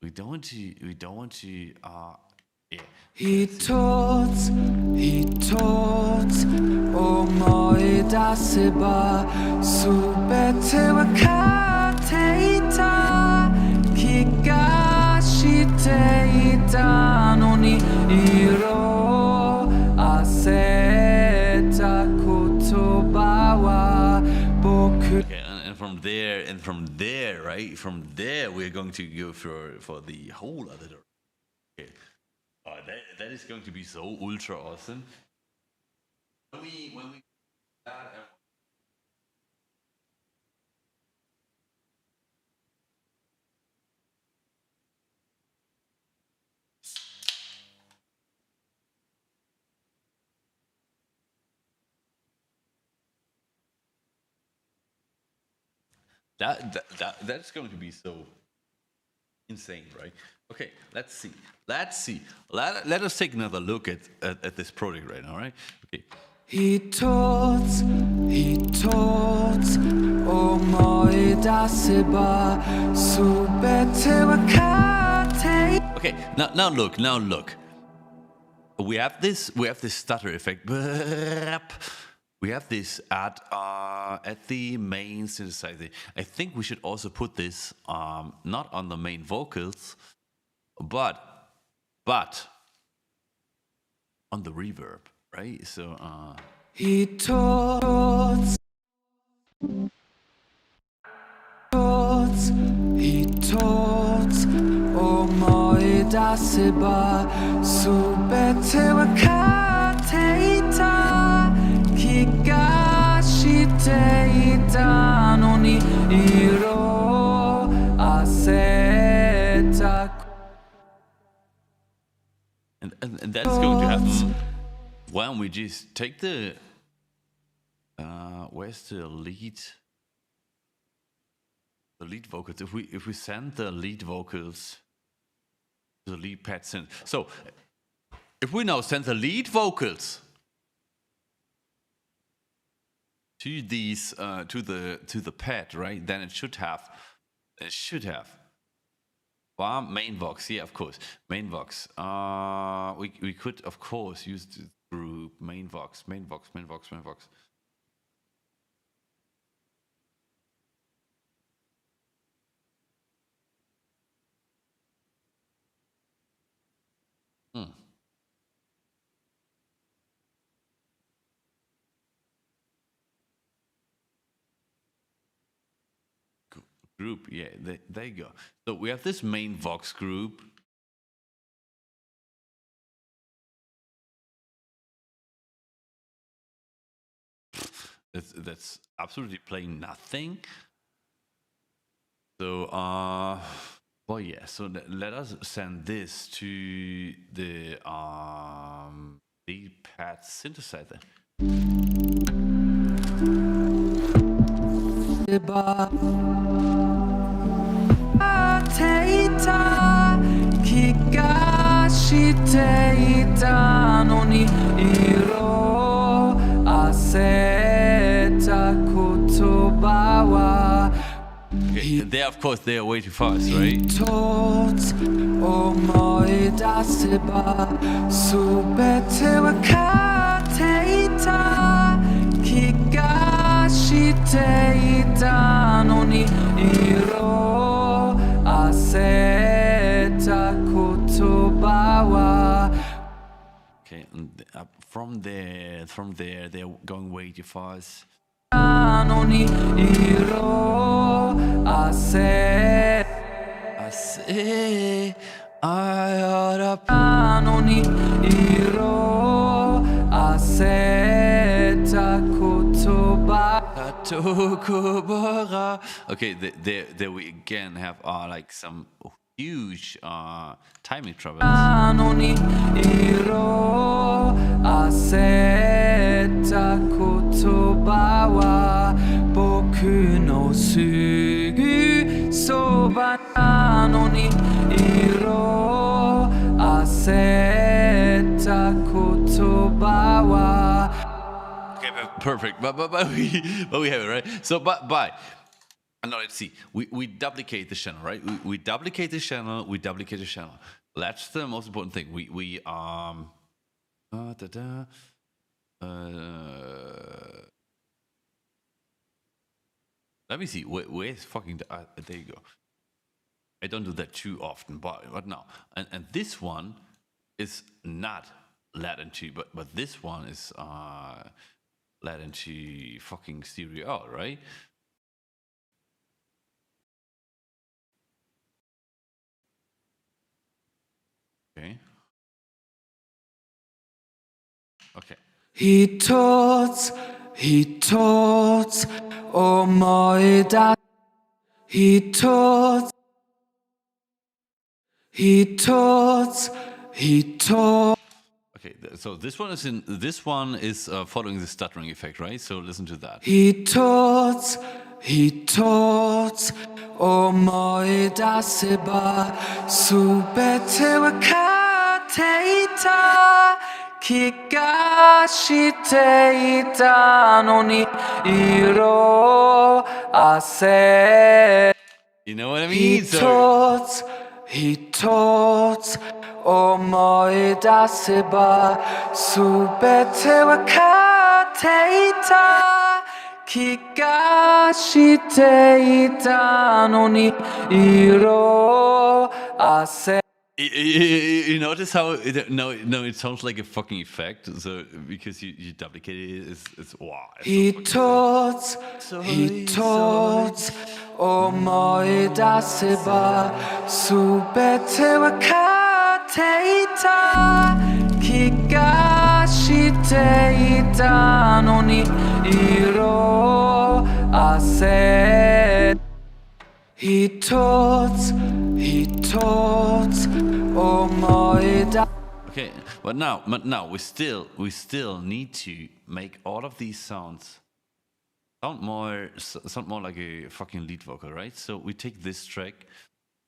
we don't want to yeah. 一つ思い出せば全てわかっていた気がしていたのに色あせた言葉は僕 Okay, and from there, right? From there, we're going to go for the whole other door. Okay. That is going to be so ultra awesome. When we that's going to be so insane, right? Okay, let's see. Let us take another look at this project right now, right? Okay. 一つ思い出せば全てわかって Okay, now look. We have this stutter effect. We have this at the main synthesizer. I think we should also put this not on the main vocals, but on the reverb, right? So 一つ思い出せば全てわかっていた気がしていたのに色あせた and that's going to happen when we just take the where's the lead vocals? If we send the lead vocals the lead pad synth. So if we now send the lead vocals to these to the pad, right? Then it should have main vox. Yeah, of course, main vox. We could of course use the group main vox. Group, yeah, there you go. So we have this main vox group. That's absolutely playing nothing. So well, yeah, so let us send this to the lead pad synthesizer. Okay, there, of course, they are way too fast, right? Okay, and from there, they're going way too fast. Okay, there we again have like some huge timing troubles. Okay, perfect. But we have it, right? So but now let's see. We duplicate the channel, right? We duplicate the channel. That's the most important thing. Let me see. Where's fucking there you go. I don't do that too often, but now and this one is not led into, but this one is led into fucking stereo, right? Okay. Okay. He taught, oh my dad. He taught. Okay, so this one is following the stuttering effect, right? So listen to that. He taught, oh my daseba, subete wakateita, kikashiteita noni iro ase. You know what I mean? He taught, oh my daseba, subete wakateita, kikashiteita noni iro ase. You notice how no, it sounds like a fucking effect. So because you duplicate it, it's wow. He taught, oh my daseba, subete wakateita, kikashiteita noni iro ase. He taught, oh my da. Okay, but now we still need to make all of these sound more like a fucking lead vocal, right? So we take this track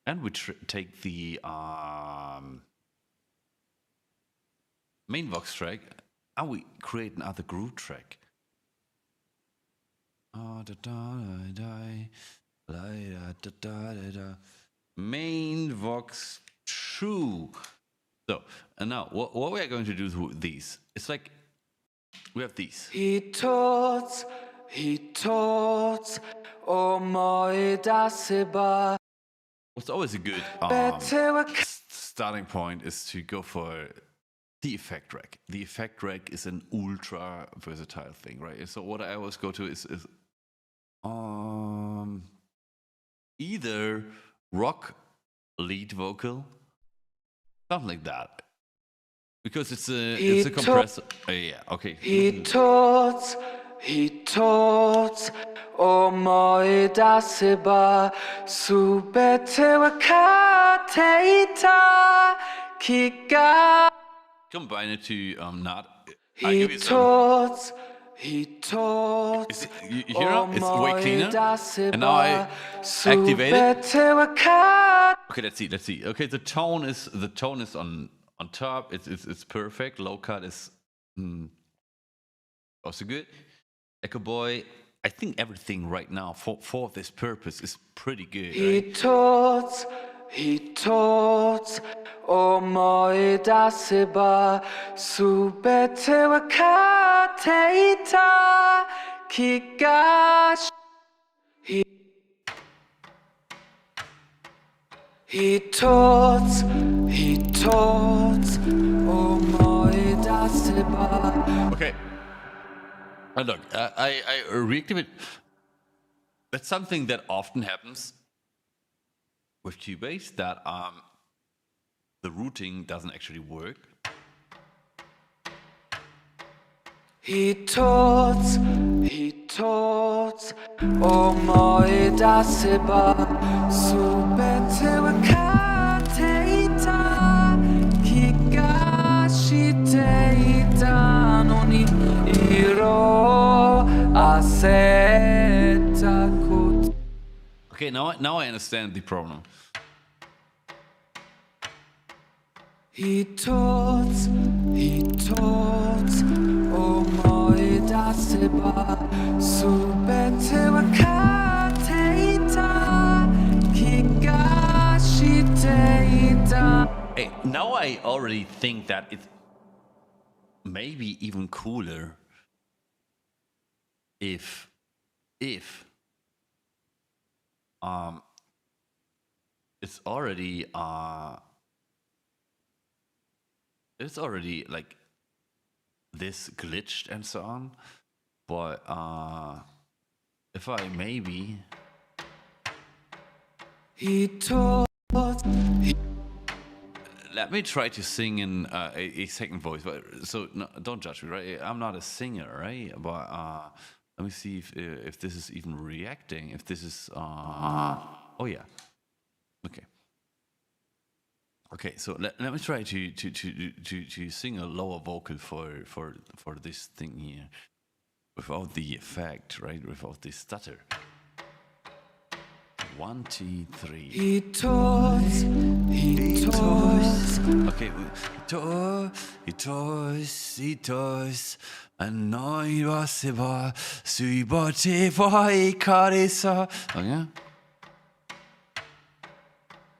and we take the main Vox track and we create another groove track. Main Vox 2. So, and now what we are going to do with these, it's like we have these. He taught, oh my daseba. What's always a good starting point is to go for the effect rack. The effect rack is an ultra versatile thing, right? So what I always go to is either rock lead vocal, something like that, because it's a compressor. Yeah, okay. He taught, oh my daseba, subete wakateta, kika. Combine it to not. He taught. You hear it? It's way cleaner. And now I activate it. Okay, let's see. Okay, the tone is on top. It's perfect. Low cut is also good. Echo Boy, I think everything right now for this purpose is pretty good. He taught, oh my daseba, subete wakateta, kikash. He taught, oh my daseba. Okay. And look, I reactivate. That's something that often happens with Cubase, that the routing doesn't actually work. He taught, oh my daseba, subete wakateta, kikashite itanoni iro aseta kut. Okay, now I understand the problem. He taught, oh my daseba, subete wakateta, kikashite ita. Hey, now I already think that it's maybe even cooler if it's already like this glitched and so on, but if I maybe let me try to sing in a second voice, but so no, don't judge me, right? I'm not a singer, right? But let me see if this is even reacting. If this is oh yeah, okay. So let me try to sing a lower vocal for this thing here, without the effect, right? Without the stutter. 1, 2, 3. He taught. Okay, he toys, and noi waseba, suibote vai karisa. Oh yeah.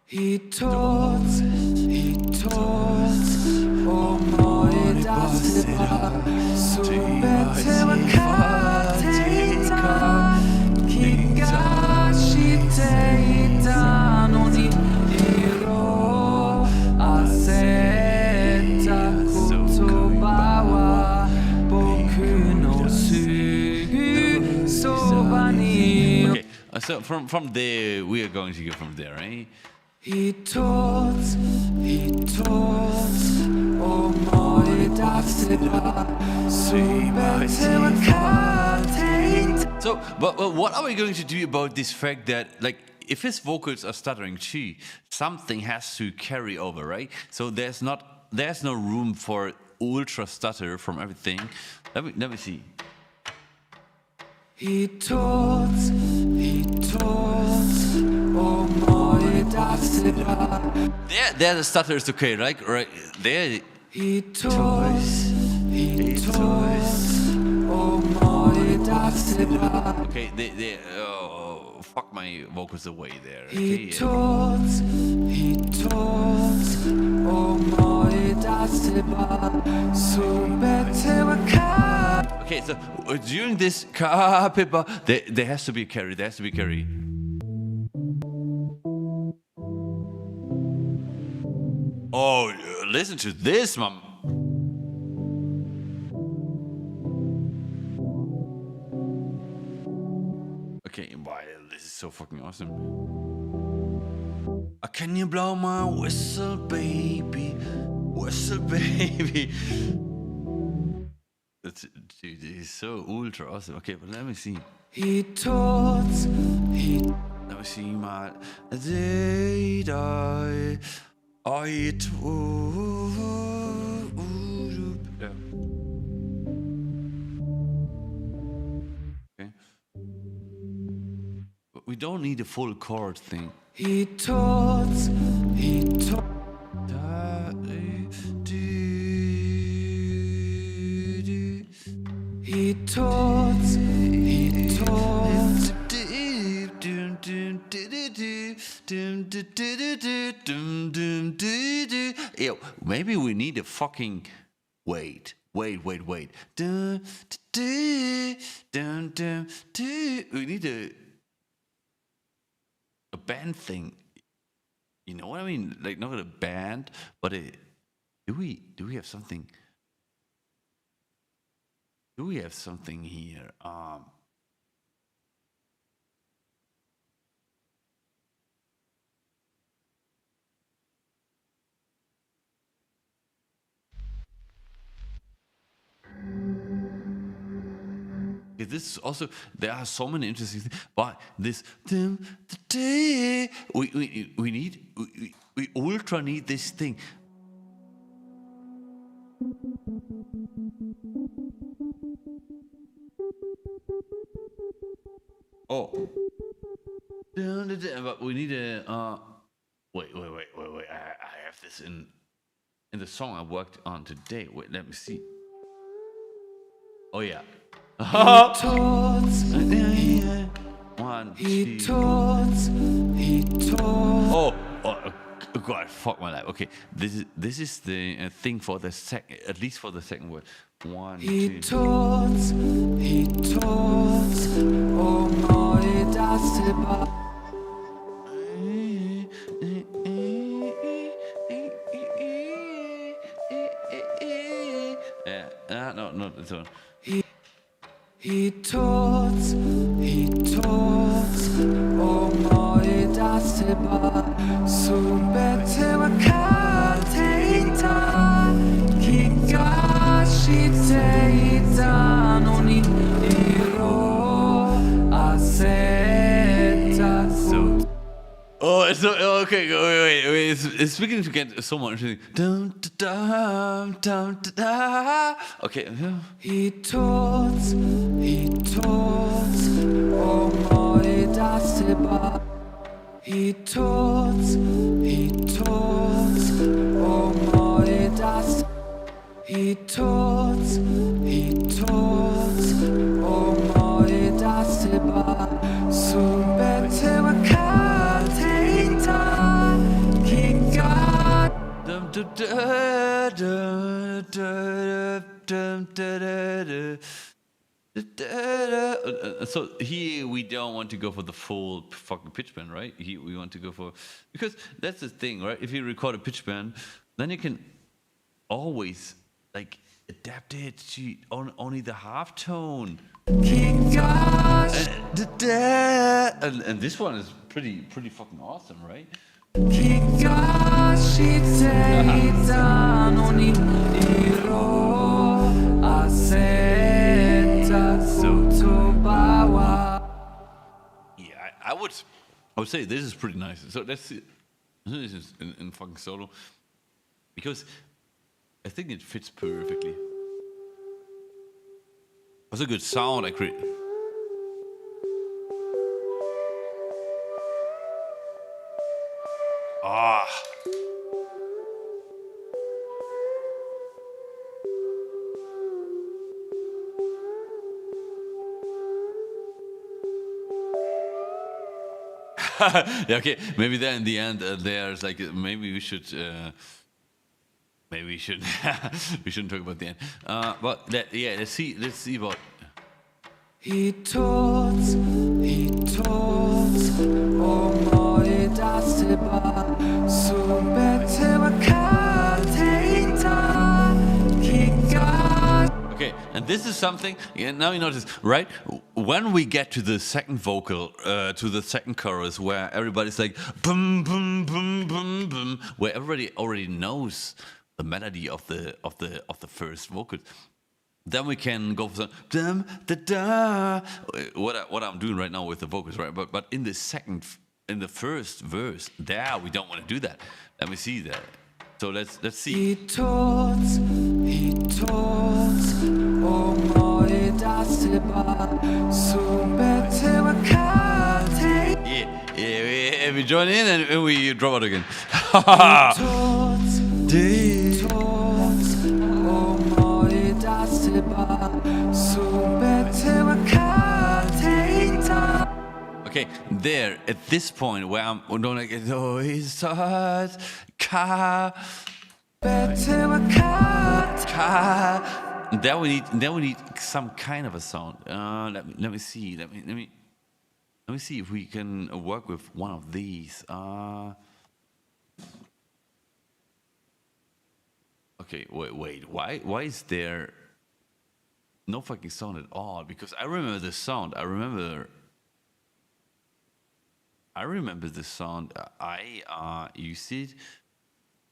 He taught, oh my daseba, subete wakateta, kikashite itanoni iro aseta kutobawa boku no sugu sobani. Okay, so from there we are going to go from there, right? He taught, oh my daseba, subete wakateta. So, but what are we going to do about this fact that, like, if his vocals are stuttering too, something has to carry over, right? So there's no room for ultra stutter from everything. Let me see. He taught, oh my daseba. there the stutter is okay, right there. He talks, oh my, that's it. Okay, they oh, fuck my vocals away there. He talks, oh my, that's it. So better okay, so during this ka-pipa, there has to be a carry, there has to be a carry. Oh, listen to this, mom. Okay, wow, this is so fucking awesome. Can you blow my whistle, baby? Whistle, baby. Dude, this is so ultra awesome. Okay, but let me see. He talks, Let me see my day die. I okay. But we don't need a full chord thing. he talks, he talks, Yo, maybe we need a fucking wait. We need a band thing. You know what I mean? Like not a band, but do we have something? Do we have something here? This is also, there are so many interesting things, but this we ultra need this thing. Oh, but we need a wait. I have this in the song I worked on today. Wait, let me see. Oh yeah. One, two. Oh, God, fuck my life. Okay, this is the thing for the at least for the second word. One, he two. talks, oh my, that's it. No, that's one. He talks, oh my, that's it. So better I can't take time. Kigashi take down on it. I said so. Oh, it's so, okay. Wait. It's beginning to get so much interesting. Okay. He talks, oh my, that's it. He talks, oh my, that's it. He talks, oh my, that's it. So better I can't take time. So here we don't want to go for the full fucking pitch bend, right? Here we want to go for, because that's the thing, right? If you record a pitch bend, then you can always like adapt it to only the half tone. And this one is pretty fucking awesome, right? Yeah, I would say this is pretty nice. So let's see. This is in fucking solo, because I think it fits perfectly. That's a good sound I create. Ah. Yeah, okay. Maybe then in the end, there's like maybe we should. Maybe we should. We shouldn't talk about the end. Yeah, let's see. Let's see about. He tåls, og møje der stepper, super til at Okay, and this is something. Yeah, now you notice, right? When we get to the second vocal, to the second chorus, where everybody's like boom, boom, boom, boom, boom, where everybody already knows the melody of the first vocal. Then we can go for some dum da da. What I'm doing right now with the vocals, right? But in the first verse, there we don't want to do that. Let me see that. So let's see. He tåls, og møje der stepper, super til at Yeah, we join in and we drop out again. Okay, there at this point where I'm don't like oh it's hard car. Then we need some kind of a sound. Let me see. Let me see if we can work with one of these. Okay, wait. Why is there no fucking sound at all? Because I remember the sound. I remember the sound. I used it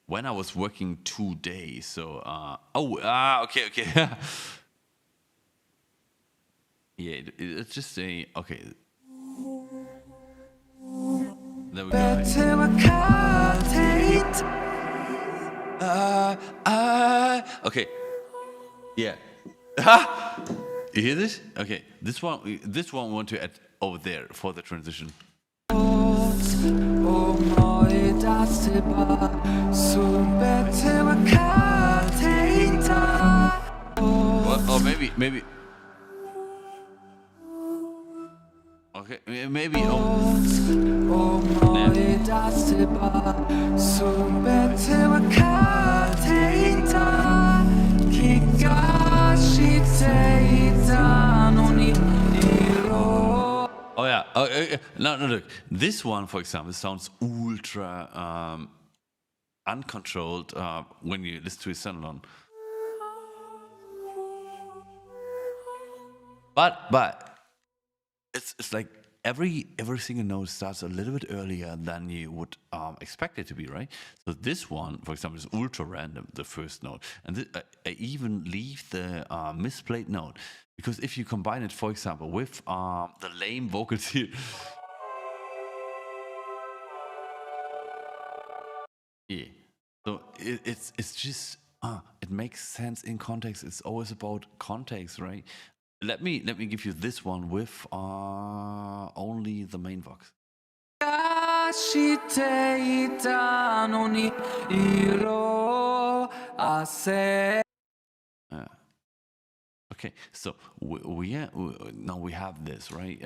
when I was working 2 days. So okay. Yeah, it's just a okay. There we go. Okay. Yeah. You hear this? Okay. This one we want to add over there for the transition. Or maybe. Okay, maybe. Oh yeah. No. Look. This one, for example, sounds ultra uncontrolled when you listen to it sound alone. But it's like every single note starts a little bit earlier than you would expect it to be, right? So this one, for example, is ultra random, the first note, and I even leave the misplayed note because if you combine it, for example, with the lame vocals here. Yeah. So it's just it makes sense in context. It's always about context, right? Let me give you this one with only the main vox. Okay, so now we have this, right?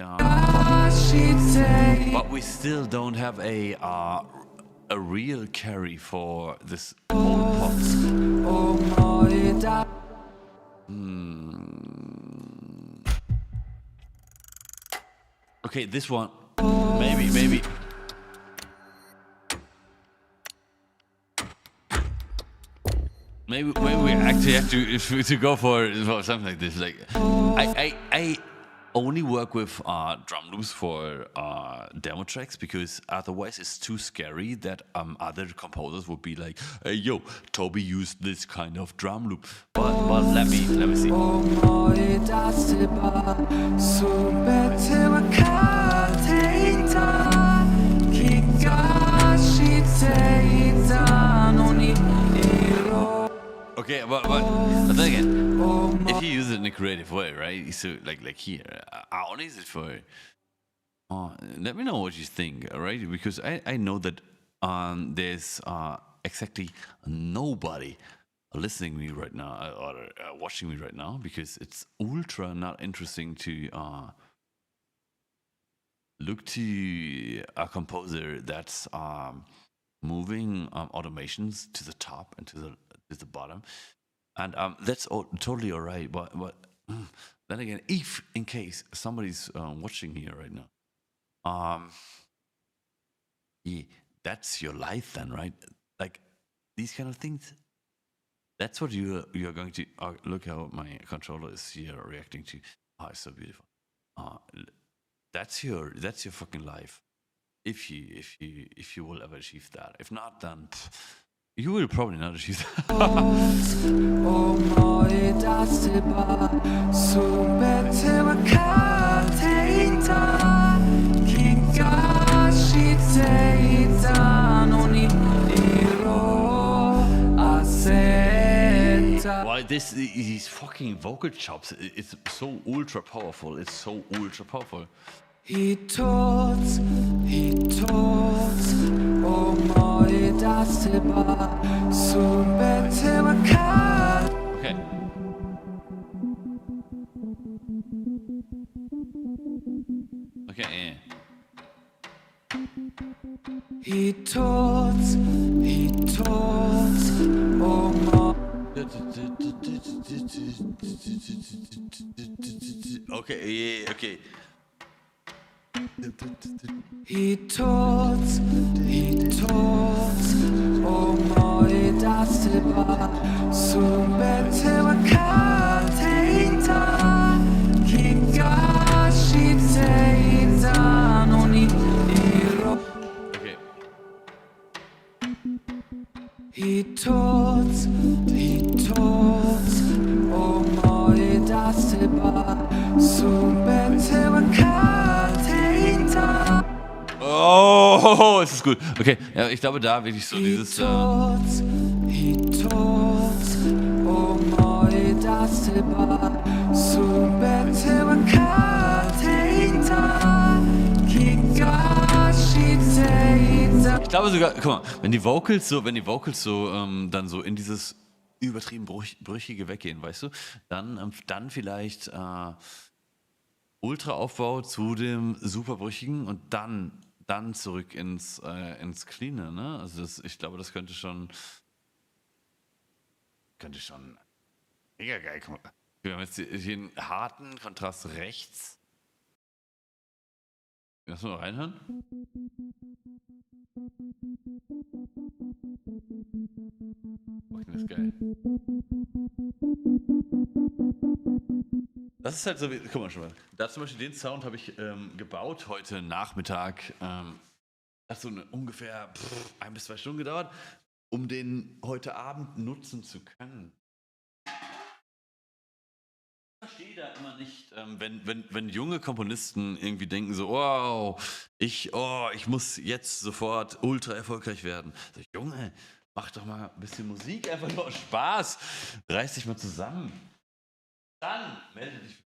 But we still don't have a real carry for this whole pop. Okay, this one, maybe. Maybe we actually have to go for something like this. Like, I only work with drum loops for demo tracks because otherwise it's too scary that other composers would be like, hey, yo, Toby used this kind of drum loop. But let me see. Okay, but then again, if you use it in a creative way, right? So like here, I only use it for. Let me know what you think, right? Because I know that there's exactly nobody listening to me right now or watching me right now because it's ultra not interesting to look to a composer that's moving automations to the top and to the bottom, and that's totally all right. But then again, if in case somebody's watching here right now, yeah, that's your life then, right? Like these kind of things. That's what you're going to look how my controller is here reacting to. Oh, it's so beautiful. Uh, that's your fucking life. If you will ever achieve that. If not, then you will probably not achieve that. Why these fucking vocal chops? It's so ultra powerful. It's so ultra powerful. He taught, oh my dasteba, subete wakat. Okay. Okay, yeah. He taught, oh my. Okay, yeah, okay. He taught, oh my dasteba, subete wakat. Kigashi teita noni iro. Okay. He taught, oh my dasteba, subete wakat. Oh, es ist gut. Okay, ja, ich glaube, da wirklich so dieses. Oh my dasteba, subete wakat. Kigashi teita. Ich glaube sogar, guck mal, wenn die Vocals so dann so in dieses übertrieben Brüchige weggehen, weißt du, dann vielleicht Ultra-Aufbau zu dem Superbrüchigen und dann zurück ins Cleane, ne? Also ich glaube, das könnte schon mega geil kommen. Wir haben jetzt hier einen harten Kontrast rechts. Lass mal reinhören. Oh, das ist geil. Das ist halt so wie, guck mal schon mal. Da zum Beispiel den Sound habe ich gebaut heute Nachmittag. Hat so ungefähr 1 bis 2 Stunden gedauert, um den heute Abend nutzen zu können. Ich verstehe da immer nicht, wenn junge Komponisten irgendwie denken so, wow, ich muss jetzt sofort ultra erfolgreich werden. So, Junge, mach doch mal ein bisschen Musik, einfach nur aus Spaß. Reiß dich mal zusammen. Dann melde dich.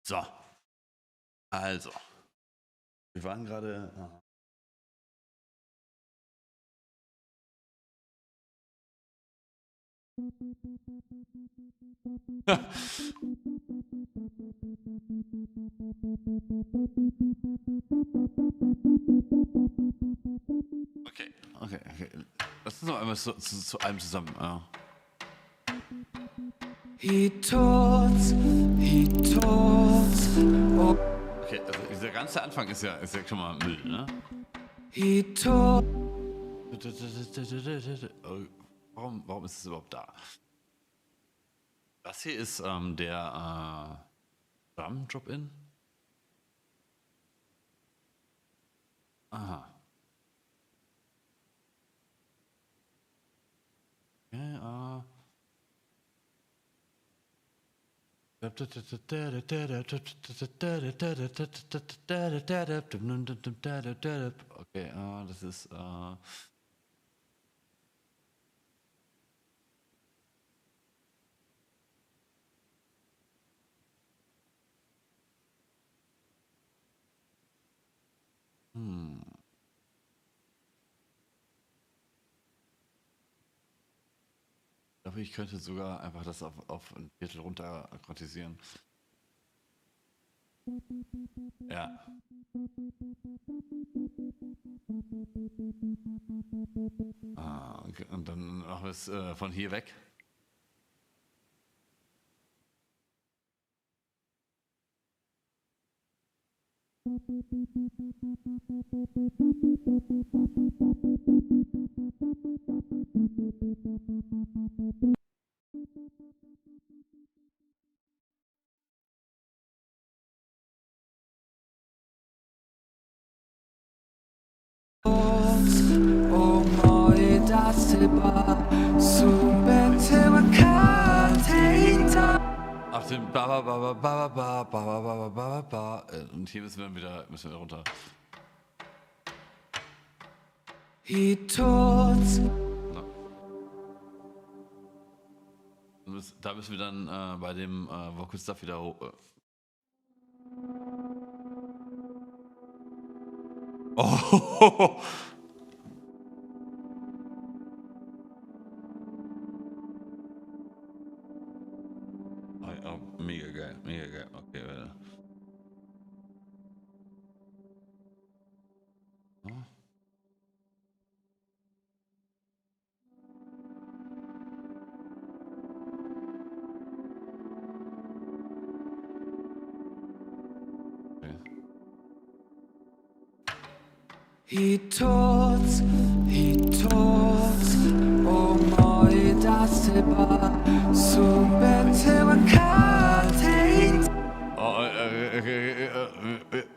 So, also, wir waren gerade. Okay. Lass uns noch einmal zu einem zusammen. He talks, oh, Okay, also dieser ganze Anfang ist ja schon mal Müll, ne? he talks, Warum ist es überhaupt da? Das hier ist der Drum Drop-In. Aha. Okay, okay, das ist Ich glaube, ich könnte sogar einfach das auf ein Viertel runter quantisieren. Ja. Okay. Und dann machen wir es von hier weg. oh moi daseba, subete wakateta. Auf den und hier müssen wir runter. He talks, Da müssen wir dann bei dem Vocal Stuff wieder hoch. Oh! Mega geil. Okay, warte. he talks, oh moi daseba, subete wakateta.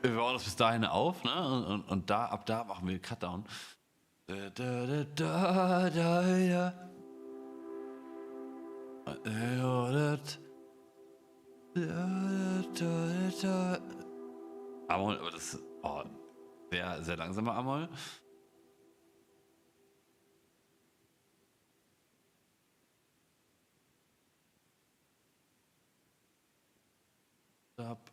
Wir bauen das bis dahin auf, ne? Und ab da machen wir Cutdown. Amol, aber das ist sehr, sehr langsamer Amol. Stop.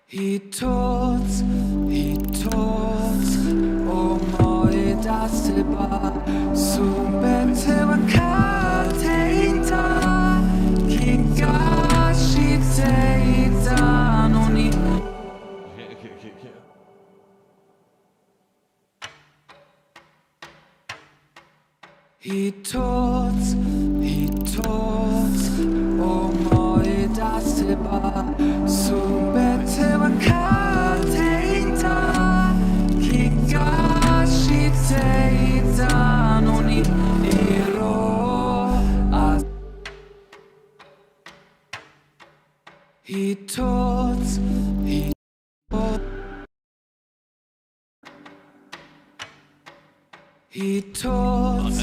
He talks, oh moi daseba, subete wakateta, kigashiteta noni. Okay. He talks, oh moi daseba, subete wakateta, kigashiteta noni iro as. He talks, he talks,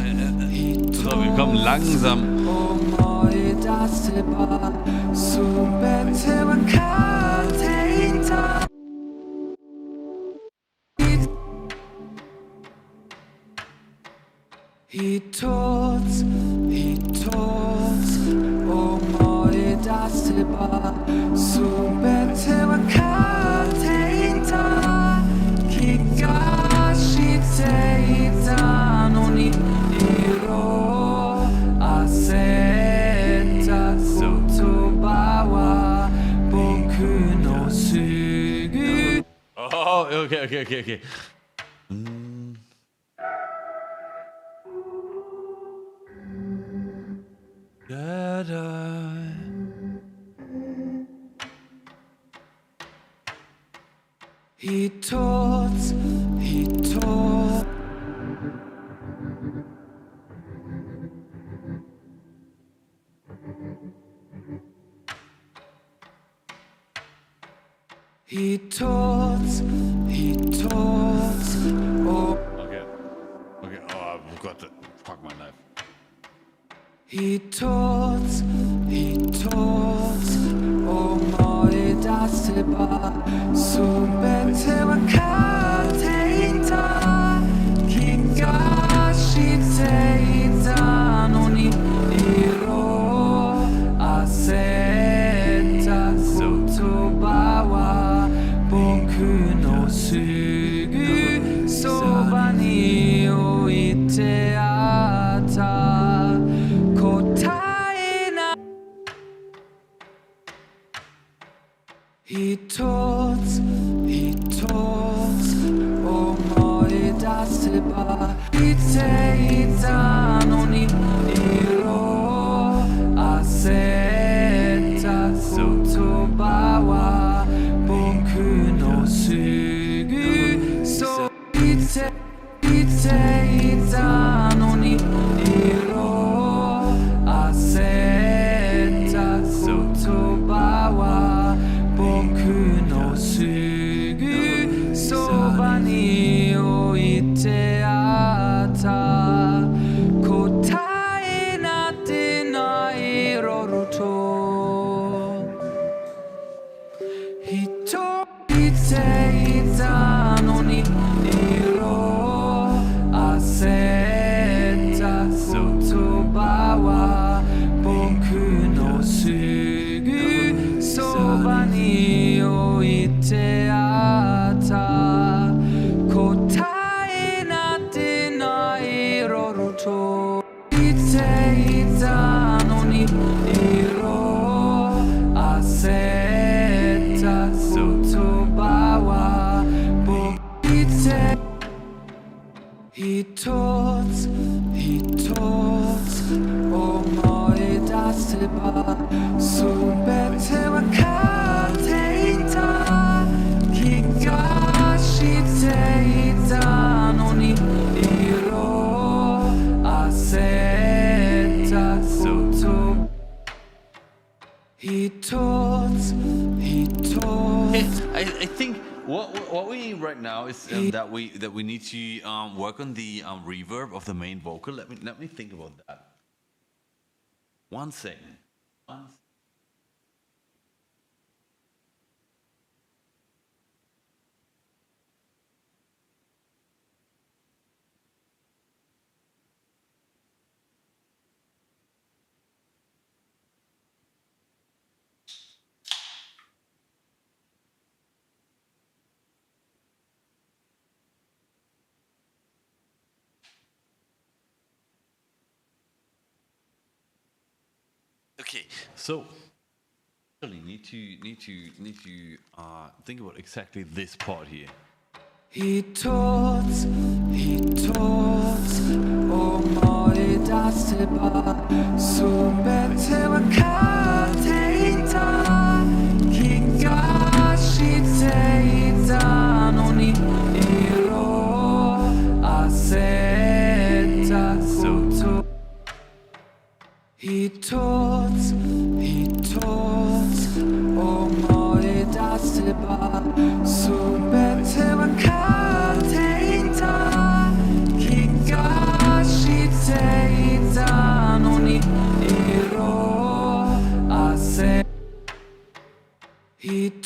So, wir kommen langsam. oh moi daseba, subete wakateta. せばすべてわかっていた気がしていたのに色あせた言葉は僕のすぐ Oh, okay. He taught oh Okay. Oh, I've got to fuck my knife. He taught 思い出せばすべてわかっていた気がしていたのに色あせた言葉は僕のすぐそばに置いてあった答えな一つ思い出せば言っていたのに色あせた言葉は僕のすぐそう言っていたのに色あせた言葉は僕のすぐそばに置いてあった答えなんてないろろと人言っていたのに色あせた言葉は僕のすぐそばに置いてあった答えなんてないろろと言っていたのに色あせた言葉は僕言って一つ思い出せばすべてわかっていた気がしていたのに色あせた言一つ I think what we need right now is that we need to work on the reverb of the main vocal. Let me think about that. One second. Okay, so really need to think about exactly this part here. He taught 思い出せばすべてわかっていた気がしていたのに色あせたこと一つ思い出せばすべてわかっていた気がしていたのに色あせ一つ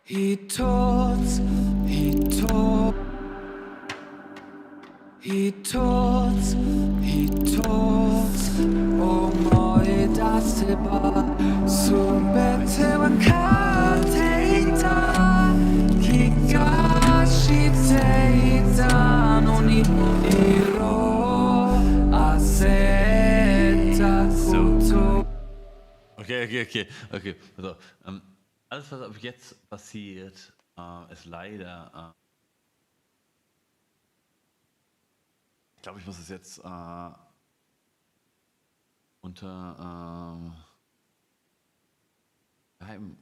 He talks, he talks, he talks, he talks. Oh my, das ba subete wa kateita kikashiteita no ni iro aseta kuto. Okay. Also, alles, was ab jetzt passiert, ist leider. Ich glaube, ich muss es jetzt unter geheim